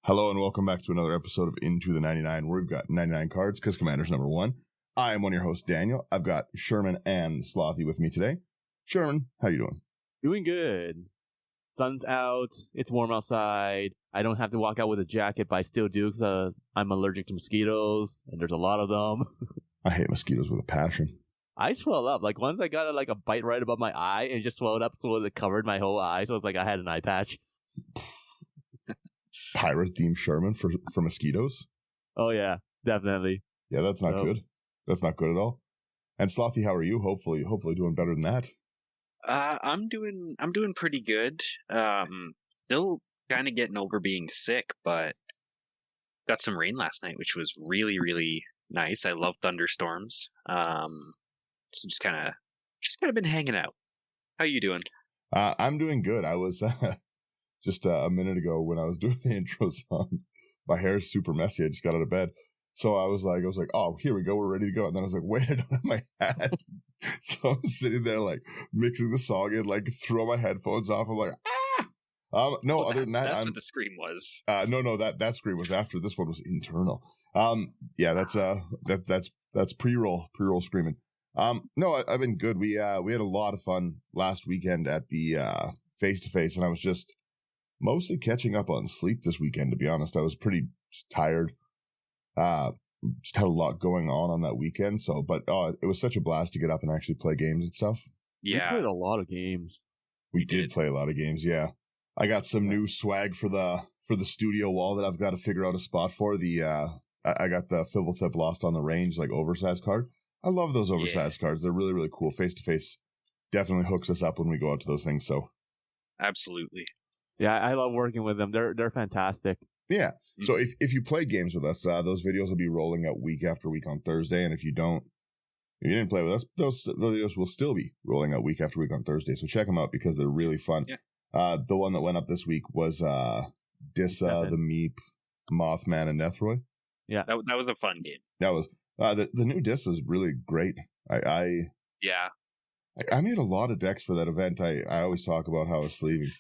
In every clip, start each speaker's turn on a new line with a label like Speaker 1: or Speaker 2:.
Speaker 1: Hello and welcome back to another episode of Into the 99, where we've got 99 cards, because Commander's number one. I am one of your hosts, Daniel. I've got Sherman and Slothy with me today. Sherman, how you doing?
Speaker 2: Doing good. Sun's out. It's warm outside. I don't have to walk out with a jacket, but I still do because I'm allergic to mosquitoes, and there's a lot of them.
Speaker 1: I hate mosquitoes with a passion.
Speaker 2: I swell up. Like, once I got a bite right above my eye, and it just swelled up so it covered my whole eye, so it's like I had an eye patch.
Speaker 1: Pirate-themed Sherman for mosquitoes?
Speaker 2: Oh, yeah, definitely.
Speaker 1: Yeah, that's not good. That's not good at all. And Slothy, how are you? Hopefully doing better than that.
Speaker 3: I'm doing pretty good. Still kind of getting over being sick, but got some rain last night, which was really, really nice. I love thunderstorms. So just kind of been hanging out. How you doing?
Speaker 1: I'm doing good. I was just a minute ago when I was doing the intro song. My hair is super messy. I just got out of bed. So I was like, oh, here we go. We're ready to go. And then I was like, wait, I don't have my hat. So I'm sitting there like mixing the song in, like throw my headphones off. I'm like, ah. No,
Speaker 3: well,
Speaker 1: other than that,
Speaker 3: that's what the scream was.
Speaker 1: No, that scream was after. This one was internal. Yeah, that's pre-roll screaming. No, I've been good. We had a lot of fun last weekend at the face-to-face, and I was just mostly catching up on sleep this weekend, to be honest. I was pretty tired. Just had a lot going on that weekend. So, but it was such a blast to get up and actually play games and stuff.
Speaker 3: Yeah,
Speaker 2: we played a lot of games.
Speaker 1: We did play a lot of games. Yeah, I got some new swag for the studio wall that I've got to figure out a spot for. I got the Fibblethip Lost on the Range, like oversized card. I love those oversized cards. They're really, really cool. Face to face definitely hooks us up when we go out to those things. So,
Speaker 3: absolutely.
Speaker 2: Yeah, I love working with them. They're fantastic.
Speaker 1: Yeah. So if you play games with us, those videos will be rolling out week after week on Thursday. And if you didn't play with us, those videos will still be rolling out week after week on Thursday. So check them out because they're really fun. Yeah. The one that went up this week was Dissa, the Meep, Mothman, and Nethroy.
Speaker 2: Yeah.
Speaker 3: That was a fun game.
Speaker 1: That was the new Dissa is really great. I made a lot of decks for that event. I always talk about how I was sleeving.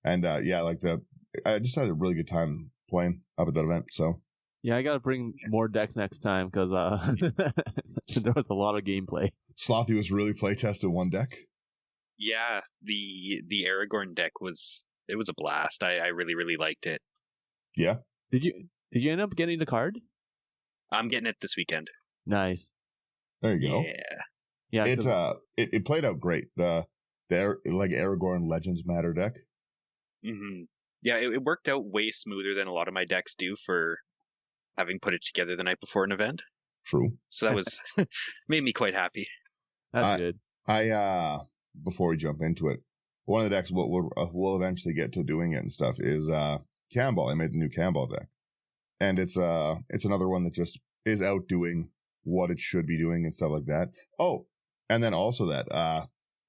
Speaker 1: And I just had a really good time playing up at that event. So
Speaker 2: yeah, I gotta bring more decks next time because there was a lot of gameplay.
Speaker 1: Slothy was really play testing one deck.
Speaker 3: Yeah, the Aragorn deck was a blast. I really, really liked it.
Speaker 1: Yeah.
Speaker 2: Did you end up getting the card?
Speaker 3: I'm getting it this weekend.
Speaker 2: Nice.
Speaker 1: There you go.
Speaker 2: Yeah.
Speaker 1: It played out great. The Aragorn Legends Matter deck.
Speaker 3: Mm-hmm. Yeah, it worked out way smoother than a lot of my decks do for having put it together the night before an event.
Speaker 1: True.
Speaker 3: So that was made me quite happy.
Speaker 2: That's good.
Speaker 1: Before we jump into it, one of the decks we'll eventually get to doing it and stuff is Camball. I made the new Camball deck, and it's another one that just is out doing what it should be doing and stuff like that. Oh, and then also that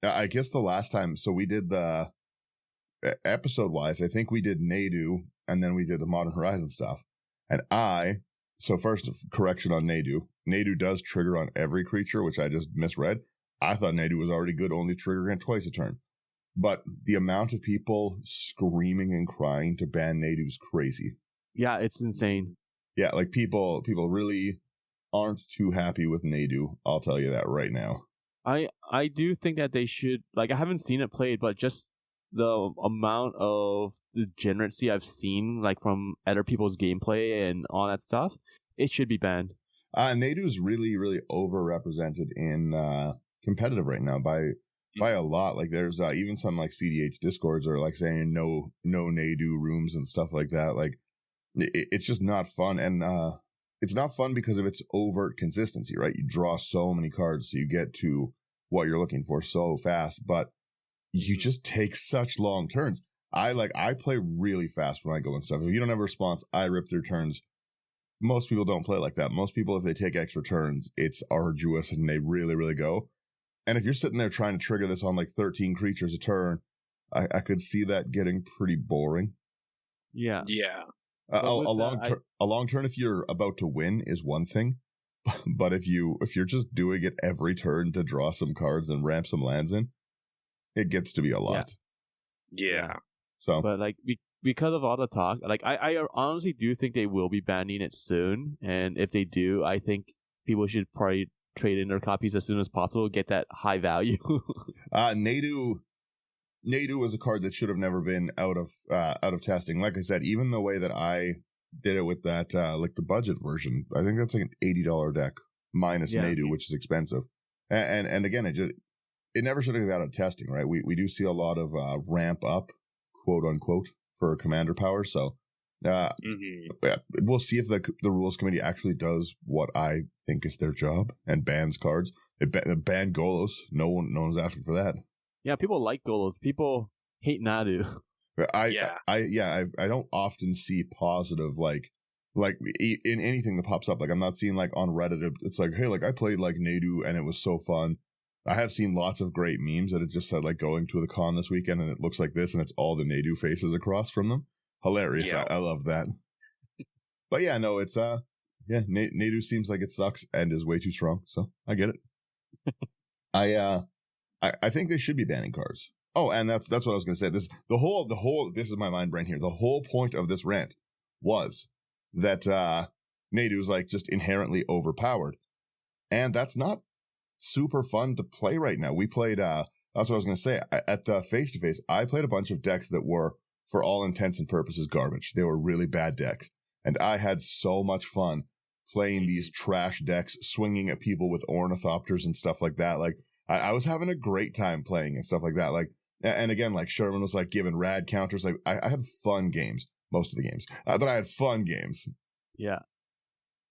Speaker 1: I guess the last time, so we did the episode wise, I think we did Nadu and then we did the Modern Horizon stuff. And so first correction on Nadu. Nadu does trigger on every creature, which I just misread. I thought Nadu was already good, only triggering it twice a turn. But the amount of people screaming and crying to ban Nadu is crazy.
Speaker 2: Yeah, it's insane.
Speaker 1: Yeah, like people really aren't too happy with Nadu. I'll tell you that right now.
Speaker 2: I do think that they should, like, I haven't seen it played, but just the amount of degeneracy I've seen, like, from other people's gameplay and all that stuff, it should be banned.
Speaker 1: Nadu is really, really overrepresented in competitive right now by a lot. Like, there's even some like CDH discords are like saying no Nadu rooms and stuff like that. Like, it's just not fun, and it's not fun because of its overt consistency. Right, you draw so many cards, so you get to what you're looking for so fast, but you just take such long turns. I play really fast when I go and stuff. If you don't have a response, I rip through turns. Most people don't play like that. Most people, if they take extra turns, it's arduous and they really, really go. And if you're sitting there trying to trigger this on like 13 creatures a turn, I could see that getting pretty boring.
Speaker 2: Yeah.
Speaker 3: Yeah.
Speaker 1: A long turn if you're about to win is one thing, but if you're just doing it every turn to draw some cards and ramp some lands in, it gets to be a lot.
Speaker 3: Yeah.
Speaker 1: So,
Speaker 2: but like because of all the talk, like I honestly do think they will be banning it soon, and if they do, I think people should probably trade in their copies as soon as possible, get that high value.
Speaker 1: Nadu was a card that should have never been out of testing. Like I said, even the way that I did it with that like the budget version, I think that's like an $80 deck minus Nadu, which is expensive. And again, it never should have got out of testing, right? We do see a lot of ramp up, quote unquote, for commander power. So we'll see if the rules committee actually does what I think is their job and bans cards. It banned Golos. No one's asking for that.
Speaker 2: Yeah, people like Golos. People hate Nadu.
Speaker 1: I don't often see positive like in anything that pops up. Like I'm not seeing like on Reddit. It's like, hey, like I played like Nadu and it was so fun. I have seen lots of great memes that it just said like going to the con this weekend and it looks like this and it's all the Nadu faces across from them. Hilarious. Yeah. I love that. But yeah, no, it's Nadu seems like it sucks and is way too strong. So I get it. I think they should be banning cards. Oh, and that's what I was going to say. This is my mind brain here. The whole point of this rant was that Nadu's like just inherently overpowered, and that's not super fun to play right now. We played. That's what I was going to say at the face to face. I played a bunch of decks that were, for all intents and purposes, garbage. They were really bad decks, and I had so much fun playing these trash decks, swinging at people with ornithopters and stuff like that. Like I was having a great time playing and stuff like that. Like. And again, like Sherman was like giving rad counters. Like I had fun games, most of the games, but I had fun games.
Speaker 2: Yeah,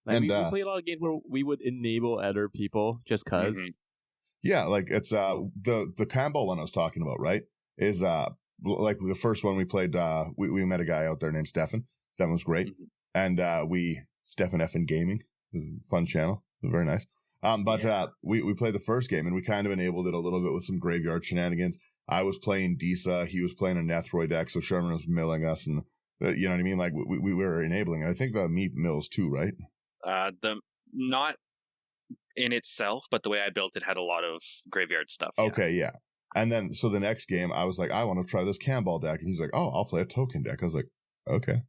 Speaker 2: like and we played a lot of games where we would enable other people just cause.
Speaker 1: Mm-hmm. Yeah, like it's the Campbell one I was talking about, right? Is like the first one we played. We met a guy out there named Stefan. Stefan was great, and Stefan Effin Gaming, fun channel, very nice. But we played the first game and we kind of enabled it a little bit with some graveyard shenanigans. I was playing Disa, he was playing a Nethroid deck, so Sherman was milling us, and you know what I mean? Like, we were enabling it. I think the Meat mills too, right?
Speaker 3: Not in itself, but the way I built it had a lot of graveyard stuff.
Speaker 1: Okay, yeah. And then, so the next game, I was like, I want to try this Campbell deck, and he's like, oh, I'll play a token deck. I was like, okay.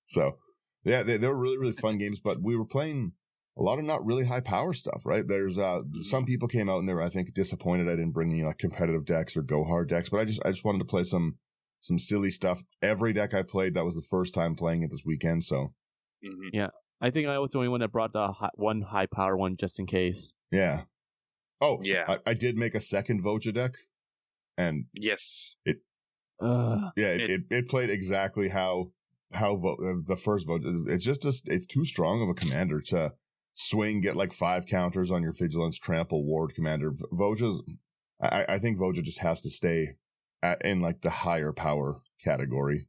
Speaker 1: So, yeah, they were really, really fun games, but we were playing a lot of not really high power stuff, right? There's some people came out and they were, I think, disappointed I didn't bring any like competitive decks or go hard decks, but I just wanted to play some silly stuff. Every deck I played, that was the first time playing it this weekend, so.
Speaker 2: Mm-hmm. Yeah, I think I was the only one that brought the one high power one just in case.
Speaker 1: Yeah. Oh, yeah. I did make a second Voja deck, and
Speaker 3: yes,
Speaker 1: it played exactly how the first Voja. It's just it's too strong of a commander to swing, get like 5 counters on your vigilance, trample, ward commander. Voja's, I think Voja just has to stay in like the higher power category.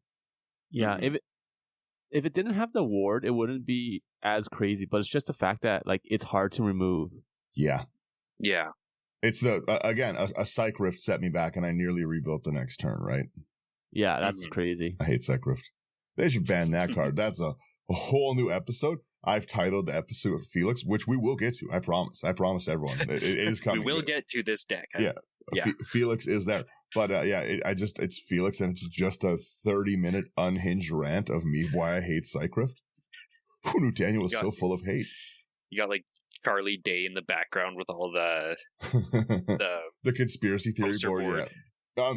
Speaker 2: Yeah, if it didn't have the ward, it wouldn't be as crazy. But it's just the fact that like it's hard to remove.
Speaker 1: Yeah.
Speaker 2: It's
Speaker 1: the again a Psych Rift set me back, and I nearly rebuilt the next turn. Right.
Speaker 2: Yeah, that's crazy.
Speaker 1: I hate Psych Rift. They should ban that card. That's a whole new episode. I've titled the episode Felix, which we will get to. I promise. I promise everyone. It is coming.
Speaker 3: We will get to this deck.
Speaker 1: Yeah. Felix is there. But it's Felix, and it's just a 30-minute unhinged rant of me why I hate Psych Rift. Who knew Daniel was so full of hate?
Speaker 3: You got like Charlie Day in the background with all the
Speaker 1: the conspiracy theory board.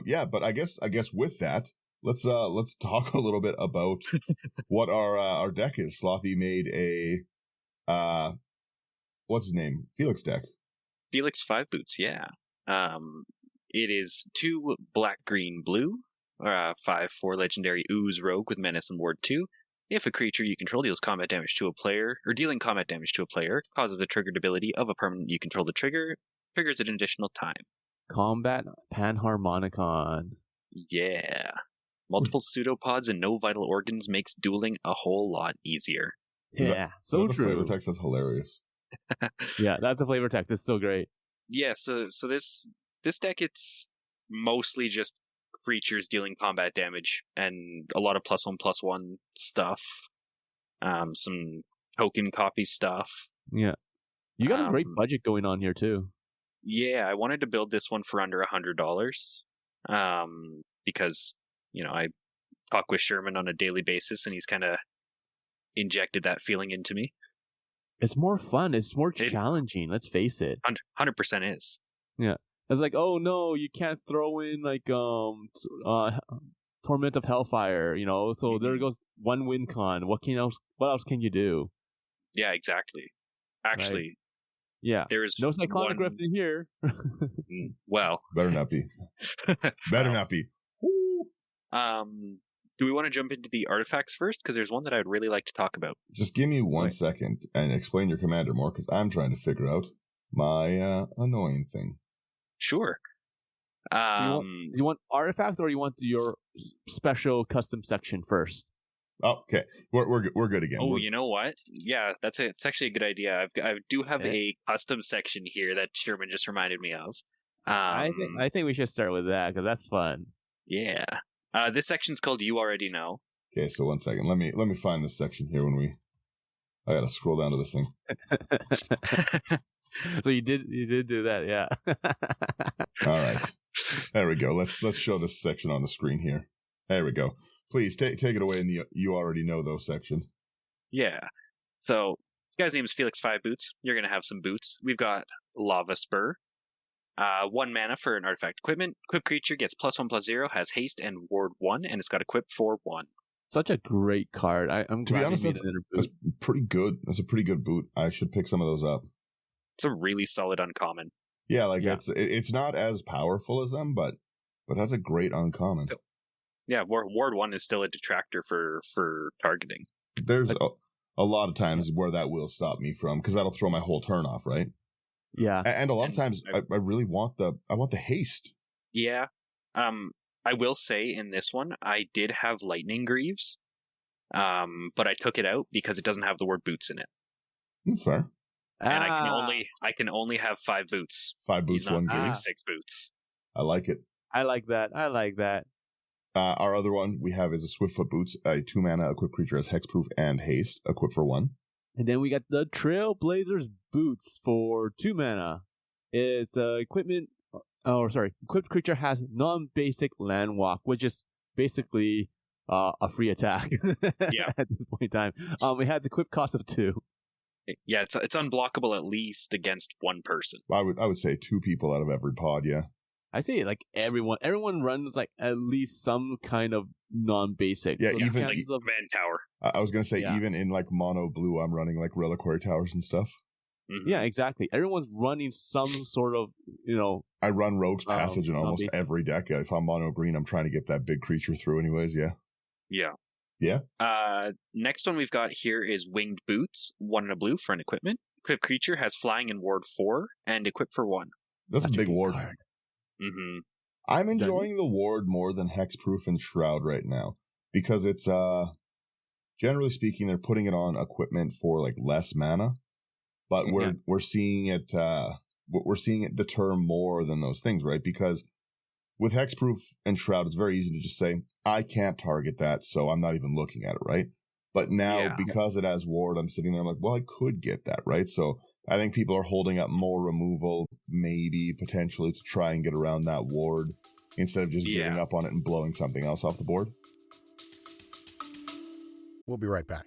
Speaker 1: Yeah. But I guess with that, let's talk a little bit about what our deck is. Slothy made a what's his name? Felix deck.
Speaker 3: Felix Five Boots, yeah. It is 2 black, green, blue, 5/4 legendary ooze rogue with menace and ward 2. If a creature you control deals combat damage to a player, or dealing combat damage to a player, causes the triggered ability of a permanent you control to trigger, triggers at an additional time.
Speaker 2: Combat Panharmonicon.
Speaker 3: Yeah. Multiple pseudopods and no vital organs makes dueling a whole lot easier.
Speaker 2: Yeah, so true.
Speaker 1: Flavor text, that's hilarious.
Speaker 2: Yeah, that's a flavor text. It's so great.
Speaker 3: Yeah, so this deck, it's mostly just creatures dealing combat damage and a lot of +1/+1 stuff. Some token copy stuff.
Speaker 2: Yeah. You got a great budget going on here too.
Speaker 3: Yeah, I wanted to build this one for under $100. Because, I talk with Sherman on a daily basis, and he's kind of injected that feeling into me.
Speaker 2: It's more fun. It's more challenging. Let's face it.
Speaker 3: 100% is.
Speaker 2: Yeah. It's like, oh no, you can't throw in like Torment of Hellfire, So there goes one win con. What else can you do?
Speaker 3: Yeah, exactly. Actually,
Speaker 2: right? Yeah.
Speaker 3: There's
Speaker 2: no cyclonic rift in here.
Speaker 3: Well,
Speaker 1: better not be. Better not be.
Speaker 3: Do we want to jump into the artifacts first? Because there's one that I would really like to talk about.
Speaker 1: Just give me 1 second and explain your commander more, because I'm trying to figure out my annoying thing.
Speaker 3: Sure.
Speaker 2: You want artifacts, or you want your special custom section first?
Speaker 1: Oh, okay, we're good again.
Speaker 3: Oh, you know what? Yeah, it's actually a good idea. I do have a custom section here that Sherman just reminded me of.
Speaker 2: I think we should start with that because that's fun.
Speaker 3: Yeah. This section's called You Already Know.
Speaker 1: Okay, so 1 second. Let me find this section here I gotta scroll down to this thing.
Speaker 2: So you did do that, yeah.
Speaker 1: All right. There we go. Let's show this section on the screen here. There we go. Please take it away in the You Already Know Though section.
Speaker 3: Yeah. So this guy's name is Felix Five Boots. You're gonna have some boots. We've got Lava Spur. 1 mana for an artifact equipment. Equipped creature gets +1/+0, has haste and ward 1, and it's got equip for 1.
Speaker 2: Such a great card. I'm
Speaker 1: to be honest, that's pretty good. That's a pretty good boot. I should pick some of those up.
Speaker 3: It's a really solid uncommon.
Speaker 1: Yeah, it's not as powerful as them, but that's a great uncommon.
Speaker 3: Yeah, ward 1 is still a detractor for targeting.
Speaker 1: There's a lot of times where that will stop me from, because that'll throw my whole turn off, right?
Speaker 2: Yeah,
Speaker 1: and a lot of times I really want the haste.
Speaker 3: Yeah, I will say in this one I did have Lightning Greaves, but I took it out because it doesn't have the word boots in it.
Speaker 1: That's fair.
Speaker 3: And I can only have 5 boots.
Speaker 1: 5 boots, 1 greave.
Speaker 3: 6 boots.
Speaker 1: I like it.
Speaker 2: I like that.
Speaker 1: Our other one we have is a Swiftfoot Boots, a 2 mana equipped creature has hexproof and haste, equipped for 1.
Speaker 2: And then we got the Trailblazers Boots for 2 mana. It's equipment. Equipped creature has non-basic land walk, which is basically a free attack.
Speaker 3: Yeah.
Speaker 2: At this point in time, it has equipped cost of 2.
Speaker 3: Yeah, it's unblockable at least against 1 person.
Speaker 1: I would say 2 people out of every pod. Yeah.
Speaker 2: I say like everyone runs like at least some kind of non-basic.
Speaker 1: Yeah,
Speaker 3: So
Speaker 1: even
Speaker 3: like Command Tower.
Speaker 1: I was gonna say even in like mono blue, I'm running like reliquary towers and stuff.
Speaker 3: Mm-hmm.
Speaker 2: Yeah, exactly. Everyone's running some sort of
Speaker 1: I run Rogue's Passage in almost
Speaker 2: non-basic.
Speaker 1: every deck. If I'm mono green, I'm trying to get that big creature through, anyways. Yeah.
Speaker 3: Yeah.
Speaker 1: Yeah.
Speaker 3: Next one we've got here is Winged Boots, 1 and a blue for an equipment. Equipped creature has flying and ward 4, and equipped for 1.
Speaker 1: That's
Speaker 2: Such
Speaker 1: a big ward.
Speaker 2: card.
Speaker 3: Mm-hmm.
Speaker 1: I'm enjoying the ward more than Hexproof and Shroud right now, because it's generally speaking they're putting it on equipment for like less mana, but we're seeing it deter more than those things, right? Because with Hexproof and Shroud, it's very easy to just say I can't target that, so I'm not even looking at it, right? But now because it has ward, I'm sitting there, I'm like, well, I could get that, right? So I think people are holding up more removal, maybe potentially to try and get around that ward instead of just giving up on it and blowing something else off the board.
Speaker 4: We'll be right back.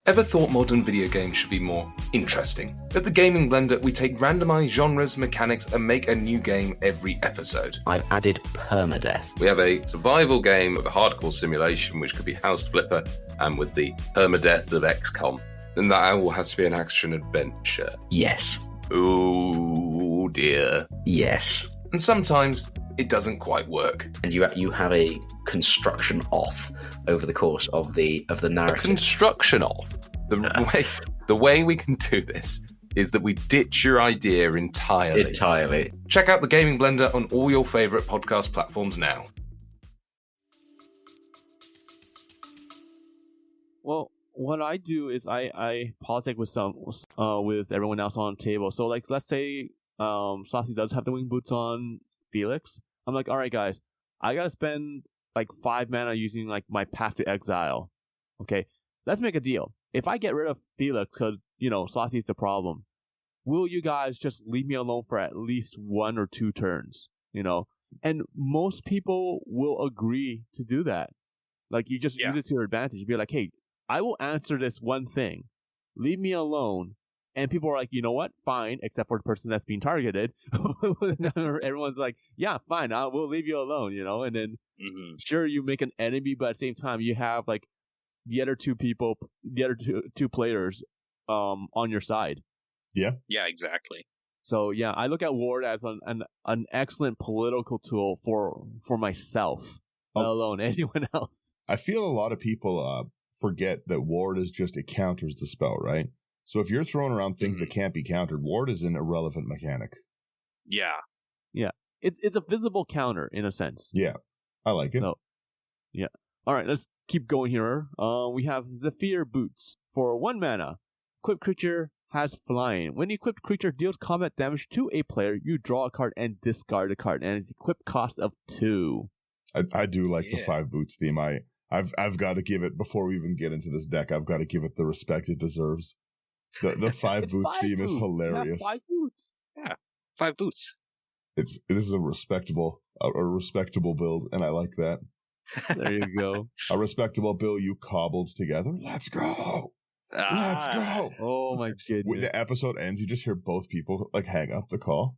Speaker 5: Ever thought modern video games should be more interesting? At the Gaming Blender, we take randomized genres, mechanics, and make a new game every episode.
Speaker 6: I've added permadeath.
Speaker 5: We have a survival game of a hardcore simulation, which could be House Flipper, and with the permadeath of XCOM. And that all has to be an action adventure.
Speaker 6: Yes.
Speaker 5: Oh dear.
Speaker 6: Yes.
Speaker 5: And sometimes it doesn't quite work.
Speaker 6: And you have a construction off over the course of the narrative.
Speaker 5: A construction off. The way we can do this is that we ditch your idea entirely.
Speaker 6: Entirely.
Speaker 5: Check out the Gaming Blender on all your favourite podcast platforms now.
Speaker 2: Well, what I do is I politic with everyone else on the table. So like let's say Slothy does have the wing boots on Felix. I'm like, all right guys, I gotta spend like 5 mana using like my Path to Exile. Okay, let's make a deal. If I get rid of Felix because Slothy's the problem, will you guys just leave me alone for at least 1 or 2 turns? And most people will agree to do that. Like, you just use it to your advantage. You'd be like, hey, I will answer this one thing. Leave me alone. And people are like, you know what? Fine, except for the person that's being targeted. Everyone's like, yeah, fine, we'll leave you alone, And then, sure, you make an enemy, but at the same time, you have, like, the other two players on your side.
Speaker 1: Yeah.
Speaker 3: Yeah, exactly.
Speaker 2: So, yeah, I look at Ward as an excellent political tool for myself, let alone anyone else.
Speaker 1: I feel a lot of people forget that Ward is just, it counters the spell, right? So if you're throwing around things that can't be countered, Ward is an irrelevant mechanic.
Speaker 3: Yeah.
Speaker 2: Yeah. It's a visible counter, in a sense.
Speaker 1: Yeah. I like it.
Speaker 2: So, yeah. All right, let's keep going here. We have Zephyr Boots. For 1 mana, equipped creature has flying. When the equipped creature deals combat damage to a player, you draw a card and discard a card, and its equipped cost of 2.
Speaker 1: I do like the 5 Boots theme. I've got to give it, before we even get into this deck, I've got to give it the respect it deserves. The 5 Boots theme is hilarious.
Speaker 2: Yeah, 5 Boots.
Speaker 3: Yeah, 5 Boots.
Speaker 1: This is a respectable build, and I like that.
Speaker 2: There you go.
Speaker 1: A respectable build you cobbled together. Let's go. Let's go.
Speaker 2: Oh my goodness.
Speaker 1: When the episode ends, you just hear both people like hang up the call.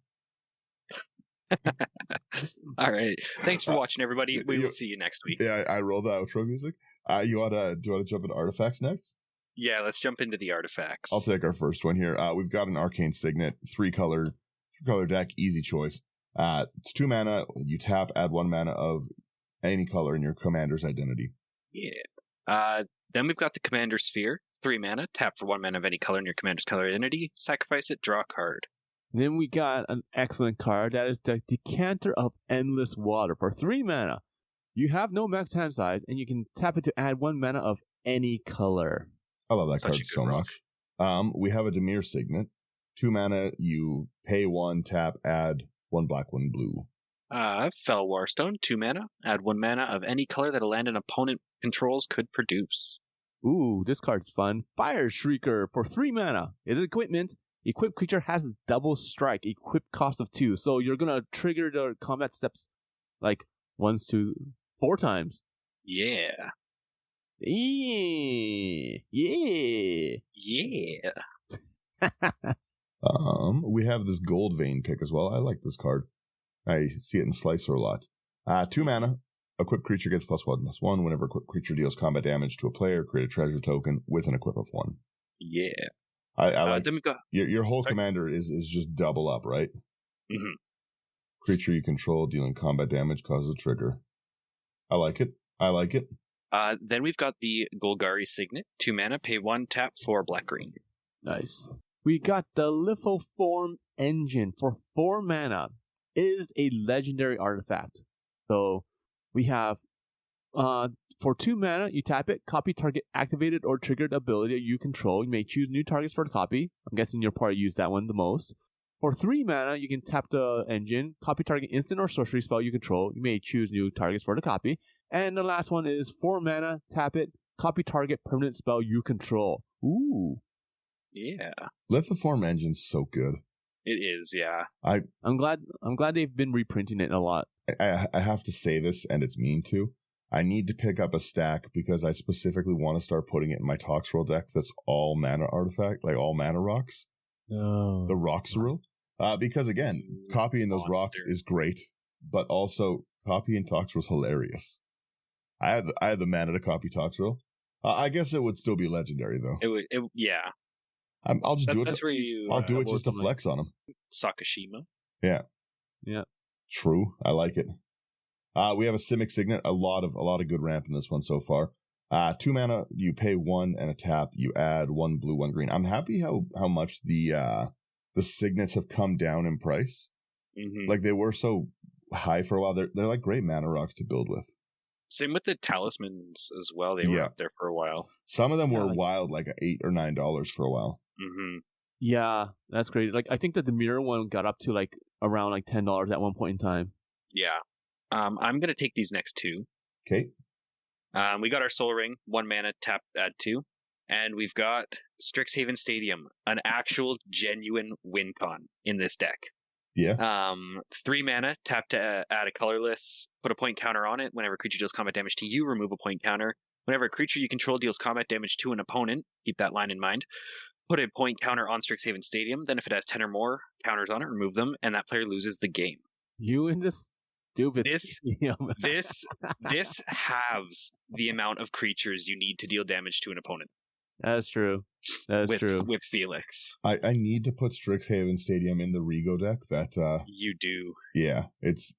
Speaker 3: All right. Thanks for watching, everybody. We will see you next week.
Speaker 1: Yeah, I rolled the outro music. Do you want to jump into artifacts next?
Speaker 3: Yeah, let's jump into the artifacts.
Speaker 1: I'll take our first one here. We've got an Arcane Signet, 3-color deck, easy choice. It's 2 mana. You tap, add 1 mana of any color in your commander's identity.
Speaker 3: Yeah. Then we've got the Commander Sphere, 3 mana. Tap for 1 mana of any color in your commander's color identity. Sacrifice it, draw a card.
Speaker 2: Then we got an excellent card. That is the Decanter of Endless Water. For 3 mana, you have no max hand size, and you can tap it to add 1 mana of any color.
Speaker 1: I love that card so much. We have a Dimir Signet. 2 mana, you pay 1, tap, add 1 black, 1 blue.
Speaker 3: Fell Warstone, 2 mana. Add 1 mana of any color that a land an opponent controls could produce.
Speaker 2: Ooh, this card's fun. Fire Shrieker for 3 mana. It's an equipment. Equipped creature has double strike, equipped cost of 2. So you're going to trigger the combat steps like 1, 2, 4 times.
Speaker 3: Yeah.
Speaker 2: Yeah.
Speaker 1: We have this Gold Vein pick as well. I like this card. I see it in Slicer a lot. 2 mana. Equipped creature gets +1/+1. Whenever equipped creature deals combat damage to a player, create a treasure token with an equip of 1.
Speaker 3: Yeah.
Speaker 1: I like
Speaker 3: then we got
Speaker 1: your whole commander is just double up, right?
Speaker 3: Mm-hmm.
Speaker 1: Creature you control dealing combat damage causes a trigger. I like it.
Speaker 3: Then we've got the Golgari Signet, 2 mana, pay 1, tap 4 black-green.
Speaker 2: Nice. We got the Lithoform Engine for 4 mana. It is a legendary artifact. So we have for 2 mana, you tap it, copy target activated or triggered ability you control. You may choose new targets for the copy. I'm guessing you'll probably use that one the most. For 3 mana, you can tap the engine, copy target instant or sorcery spell you control. You may choose new targets for the copy. And the last one is 4 mana, tap it, copy target permanent spell you control. Ooh.
Speaker 3: Yeah.
Speaker 1: Lithoform Engine's so good.
Speaker 3: It is, yeah.
Speaker 2: I'm glad they've been reprinting it a lot.
Speaker 1: I have to say this, and it's mean to. I need to pick up a stack because I specifically want to start putting it in my Toxrill deck that's all mana artifact, like all mana rocks.
Speaker 2: Oh.
Speaker 1: The Roxrill. Because again, copying those rocks is great, but also copying Toxrill is hilarious. I had the mana to copy Toxrill. I guess it would still be legendary though.
Speaker 3: Yeah.
Speaker 1: I'll just do it.
Speaker 3: That's where you.
Speaker 1: I'll do it just to flex on him.
Speaker 3: Sakashima.
Speaker 1: Yeah.
Speaker 2: Yeah.
Speaker 1: True. I like it. We have a Simic Signet. A lot of good ramp in this one so far. 2 mana, you pay 1 and a tap. You add 1 blue, 1 green. I'm happy how much the Signets have come down in price.
Speaker 3: Mm-hmm.
Speaker 1: Like they were so high for a while. They're like great mana rocks to build with.
Speaker 3: Same with the talismans as well. They were up there for a while.
Speaker 1: Some of them were wild, like $8 or $9 for a while.
Speaker 3: Mm-hmm.
Speaker 2: Yeah, that's great. Like I think that the mirror one got up to like around like $10 at one point in time.
Speaker 3: Yeah. I'm gonna take these next 2.
Speaker 1: Okay.
Speaker 3: We got our Soul Ring, 1 mana, tap, add 2, and we've got Strixhaven Stadium, an actual genuine win con in this deck.
Speaker 1: Yeah.
Speaker 3: 3 mana, tap to add a colorless, put a point counter on it. Whenever a creature deals combat damage to you, remove a point counter. Whenever a creature you control deals combat damage to an opponent, keep that line in mind, put a point counter on Strixhaven Stadium. Then if it has 10 or more counters on it, remove them, and that player loses the game.
Speaker 2: You and this stupid
Speaker 3: This halves the amount of creatures you need to deal damage to an opponent.
Speaker 2: That's true. That's true.
Speaker 3: With Felix.
Speaker 1: I need to put Strixhaven Stadium in the Rego deck. That
Speaker 3: you do.
Speaker 1: Yeah, it's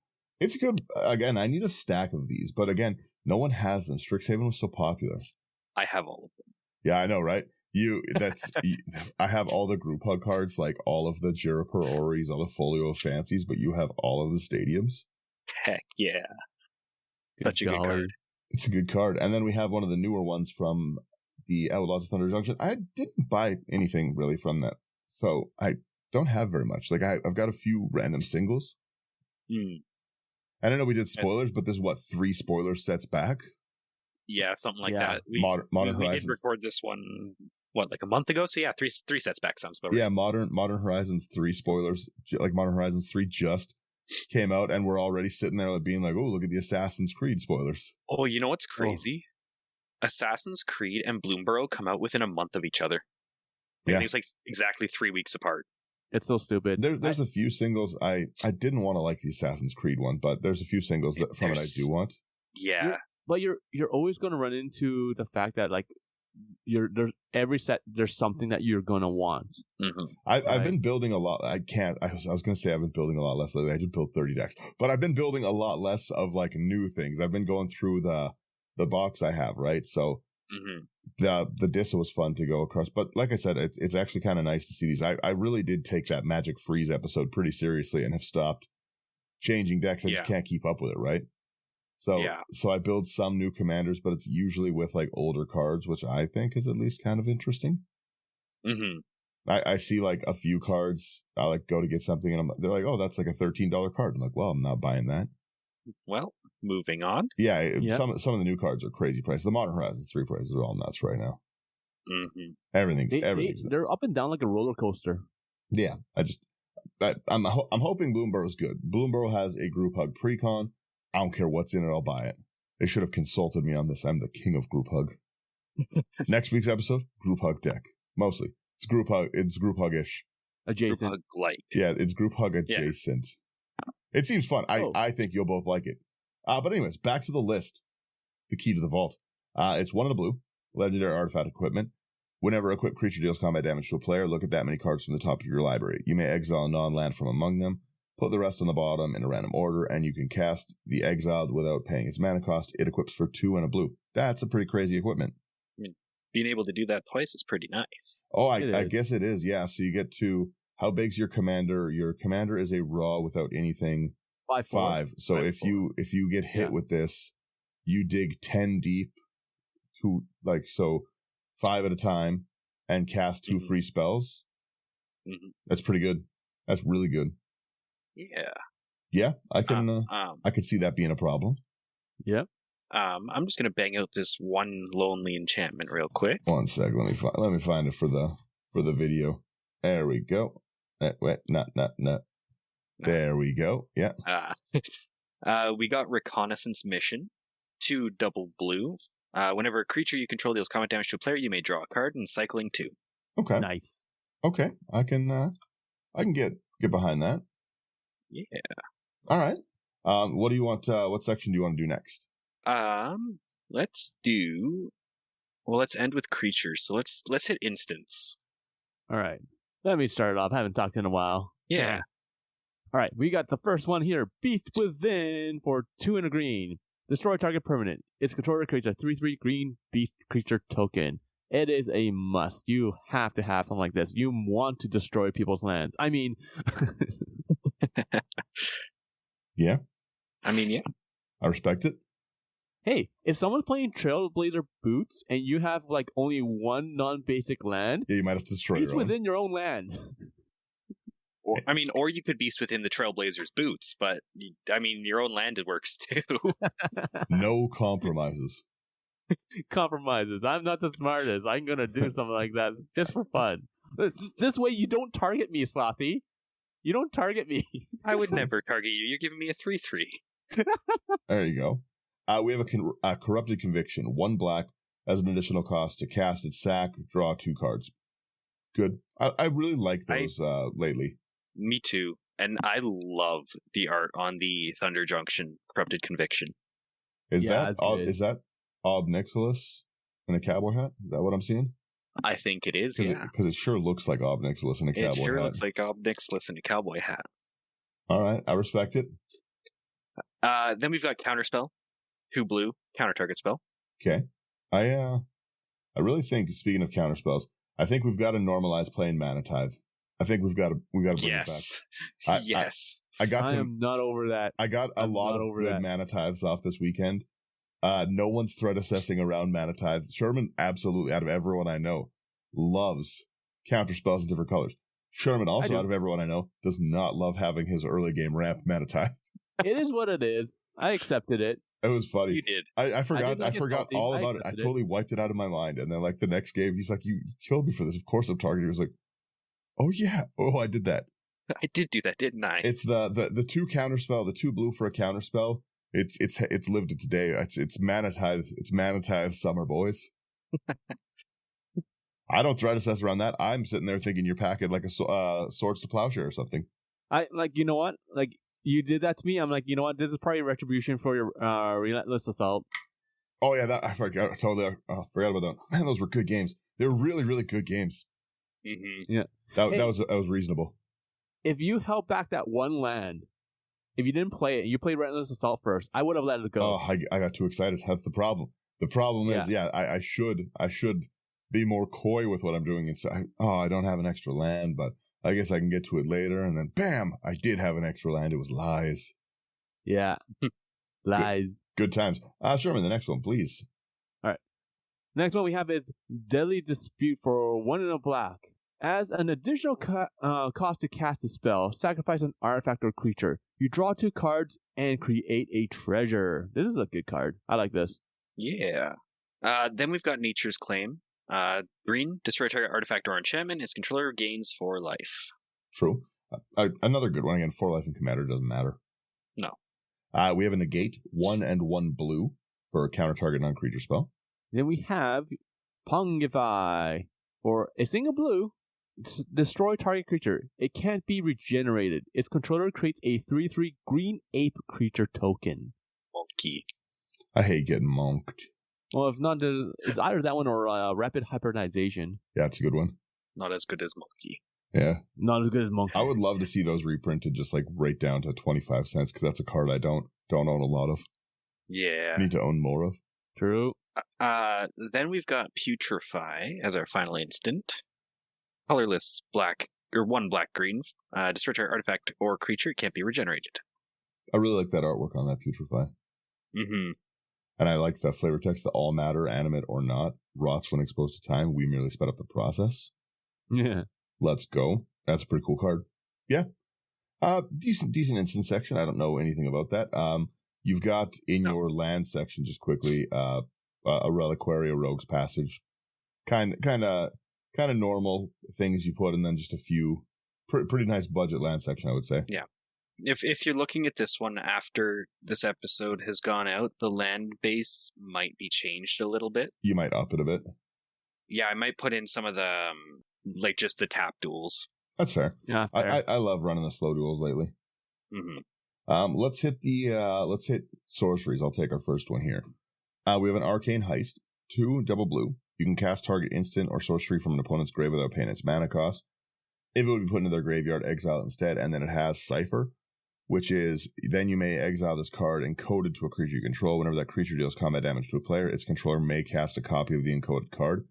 Speaker 1: good. Again, I need a stack of these, but again, no one has them. Strixhaven was so popular.
Speaker 3: I have all of them.
Speaker 1: Yeah, I know, right? I have all the group hug cards, like all of the Jiriper Oris, all the Folio of Fancies, but you have all of the stadiums.
Speaker 3: Heck yeah. Such a good card.
Speaker 1: It's a good card. And then we have one of the newer ones from the Outlaws of Thunder Junction. I didn't buy anything really from that, so I don't have very much. Like I've got a few random singles. I don't know we did spoilers, but there's 3 spoiler sets back?
Speaker 3: Yeah, something like that.
Speaker 1: Modern Horizons.
Speaker 3: We did record this one, like a month ago? So yeah, three sets back sounds about right.
Speaker 1: Yeah, Modern Horizons 3 spoilers, like Modern Horizons 3 just came out, and we're already sitting there being like, oh, look at the Assassin's Creed spoilers.
Speaker 3: Oh, you know what's crazy? Assassin's Creed and Bloomborough come out within a month of each other. I think it's like exactly 3 weeks apart.
Speaker 2: It's so stupid.
Speaker 1: There's a few singles. I didn't want to like the Assassin's Creed one, but there's a few singles from it I do want.
Speaker 3: Yeah.
Speaker 2: But you're always going to run into the fact that like there's every set there's something that you're going to want.
Speaker 3: Mm-hmm.
Speaker 1: I've been building a lot. I was going to say I've been building a lot less lately. I just built 30 decks, but I've been building a lot less of like new things. I've been going through the box I have, right? So the Dissa was fun to go across, but like I said, it's actually kind of nice to see these. I really did take that Magic Freeze episode pretty seriously and have stopped changing decks. I just can't keep up with it, right? So I build some new commanders, but it's usually with like older cards, which I think is at least kind of interesting. I see like a few cards. I like go to get something, and they're like, "Oh, that's like a $13 card." I'm like, "Well, I'm not buying that."
Speaker 3: Well, moving on.
Speaker 1: Yeah, some of the new cards are crazy prices. The Modern Horizons 3 prices are all nuts right now. Everything's
Speaker 2: they're up and down like a roller coaster.
Speaker 1: Yeah, I'm hoping Bloomburrow's good. Bloomburrow has a group hug precon. I don't care what's in it, I'll buy it. They should have consulted me on this. I'm the king of group hug. Next week's episode, group hug deck. Mostly. It's group hug-ish.
Speaker 2: Adjacent.
Speaker 3: Group hug-like.
Speaker 1: Yeah, it's group hug adjacent. Yeah. It seems fun. I think you'll both like it. But anyways, back to the list. The key to the vault. It's 1 of the blue. Legendary artifact equipment. Whenever a equipped creature deals combat damage to a player, look at that many cards from the top of your library. You may exile a non-land from among them. Put the rest on the bottom in a random order, and you can cast the exiled without paying its mana cost. It equips for 2 and a blue. That's a pretty crazy equipment.
Speaker 3: I mean, being able to do that twice is pretty nice.
Speaker 1: Oh, I guess it is, yeah. So you get to, how big's your commander? Your commander is a raw without anything. 5. So if you get hit with this, you dig 10 deep to, like, so 5 at a time and cast 2 free spells. That's pretty good. That's really good. Yeah, I could see that being a problem.
Speaker 2: Yep.
Speaker 3: I'm just gonna bang out this one lonely enchantment real quick.
Speaker 1: 1 sec, let me find it for the video. There we go. Wait, not. There we go. Yeah.
Speaker 3: We got Reconnaissance Mission, 2 double blue. Whenever a creature you control deals combat damage to a player, you may draw a card, and cycling 2.
Speaker 1: Okay.
Speaker 2: Nice.
Speaker 1: Okay, I can get behind that.
Speaker 3: Yeah.
Speaker 1: All right. What do you want? What section do you want to do next?
Speaker 3: Let's end with creatures. So let's hit instants.
Speaker 2: All right. Let me start it off. I haven't talked in a while.
Speaker 3: Yeah.
Speaker 2: All right. We got the first one here. Beast Within for 2 and a green. Destroy target permanent. Its controller creates a 3/3 green beast creature token. It is a must. You have to have something like this. You want to destroy people's lands. I mean...
Speaker 1: Yeah.
Speaker 3: I mean, yeah.
Speaker 1: I respect it.
Speaker 2: Hey, if someone's playing Trailblazer Boots and you have like only 1 non-basic land,
Speaker 1: you might have to destroy
Speaker 2: Beast within your own land.
Speaker 3: Or you could Beast within the Trailblazer's Boots, but I mean, your own land it works too.
Speaker 1: No compromises.
Speaker 2: Compromises. I'm not the smartest. I'm gonna do something like that just for fun. This way, you don't target me, Slothy. You don't target me.
Speaker 3: I would never target you. You're giving me a 3/3.
Speaker 1: There you go. We have a Corrupted Conviction. 1 black as an additional cost to cast its sack, draw 2 cards. Good. I really like those lately.
Speaker 3: Me too. And I love the art on the Thunder Junction Corrupted Conviction.
Speaker 1: Is that Ob Nixilis in a cowboy hat? Is that what I'm seeing?
Speaker 3: I think it is, yeah.
Speaker 1: Because it sure looks like Ob Nixilis in a cowboy hat.
Speaker 3: It sure looks like Ob Nixilis in a cowboy hat.
Speaker 1: All right, I respect it.
Speaker 3: Then we've got Counterspell. 2 blue, counter target spell.
Speaker 1: Okay. I really think, speaking of counterspells, I think we've got to normalize playing Mana Tithe. I think we've got to bring it back.
Speaker 3: Yes.
Speaker 1: I
Speaker 2: am not over that.
Speaker 1: I got a lot of good Mana Tithes off this weekend. No one's threat assessing around Mana Tithes. Sherman, absolutely, out of everyone I know, loves counterspells in different colors. Sherman, also out of everyone I know, does not love having his early game ramp Mana Tithe.
Speaker 2: It is what it is. I accepted it.
Speaker 1: It was funny.
Speaker 3: You did.
Speaker 1: I forgot all about it. I totally wiped it out of my mind. And then like the next game, he's like, you killed me for this. Of course I'm targeting. He was like, oh yeah. Oh, I did that.
Speaker 3: I did do that, didn't I?
Speaker 1: It's the 2 counterspell, the 2 blue for a counterspell. It's lived its day. It's Mana Tithe. It's Mana Tithe summer, boys. I don't threat assess around that. I'm sitting there thinking you're packing like a Swords to Plowshare or something.
Speaker 2: You know what? Like, you did that to me. I'm like, you know what? This is probably retribution for your Relentless Assault.
Speaker 1: Oh yeah, I forgot about that. Man, those were good games. They were really, really good games.
Speaker 3: Mm-hmm.
Speaker 1: Yeah, that was reasonable.
Speaker 2: If you held back that 1 land, if you didn't play it, and you played Relentless Assault first, I would have let it go.
Speaker 1: Oh, I got too excited. That's the problem. The problem is, I should be more coy with what I'm doing and say, I don't have an extra land, but I guess I can get to it later. And then, bam, I did have an extra land. It was lies.
Speaker 2: Yeah. Lies.
Speaker 1: Good times. Sherman, the next one, please.
Speaker 2: All right. Next one we have is Deadly Dispute for 1 and a black. As an additional cost to cast a spell, sacrifice an artifact or creature. You draw 2 cards and create a treasure. This is a good card. I like this.
Speaker 3: Yeah. Then we've got Nature's Claim. Green, destroy target artifact or enchantment. Its controller gains 4 life.
Speaker 1: True. Another good one. Again, 4 life and commander doesn't matter.
Speaker 3: No.
Speaker 1: We have a negate, 1 and 1 blue for a counter target non-creature spell.
Speaker 2: Then we have Pungify. For a single blue, destroy target creature. It can't be regenerated. Its controller creates a 3/3 green ape creature token.
Speaker 3: Monkey.
Speaker 1: I hate getting monked.
Speaker 2: Well, if not, it's either that one or Rapid Hybridization.
Speaker 1: Yeah, it's a good one.
Speaker 3: Not as good as Monkey.
Speaker 1: Yeah.
Speaker 2: Not as good as Monkey.
Speaker 1: I would love to see those reprinted just like right down to 25 cents because that's a card I don't own a lot of.
Speaker 3: Yeah.
Speaker 1: Need to own more of.
Speaker 2: True.
Speaker 3: Then we've got Putrefy as our final instant. Colorless black, or 1 black-green. Destroy target artifact or creature. It can't be regenerated.
Speaker 1: I really like that artwork on that Putrefy.
Speaker 3: Mm-hmm.
Speaker 1: And I like the flavor text that all matter, animate or not, rots when exposed to time. We merely sped up the process.
Speaker 2: Yeah.
Speaker 1: Let's go. That's a pretty cool card. Yeah. Decent instant section. I don't know anything about that. You've got in your land section, just quickly, a Reliquary, a Rogue's Passage. Kind of normal things you put, and then just a few pretty nice budget land section, I would say.
Speaker 3: Yeah. If you're looking at this one after this episode has gone out, the land base might be changed a little bit.
Speaker 1: You might up it a bit.
Speaker 3: Yeah, I might put in some of the, just the tap duels.
Speaker 1: That's fair.
Speaker 2: Yeah, fair.
Speaker 1: I love running the slow duels lately.
Speaker 3: Mm-hmm.
Speaker 1: Let's hit sorceries. I'll take our first one here. We have an Arcane Heist, 2 double blue. You can cast target instant or sorcery from an opponent's grave without paying its mana cost. If it would be put into their graveyard, exile it instead, and then it has Cipher, which is, then you may exile this card encoded to a creature you control. Whenever that creature deals combat damage to a player, its controller may cast a copy of the encoded card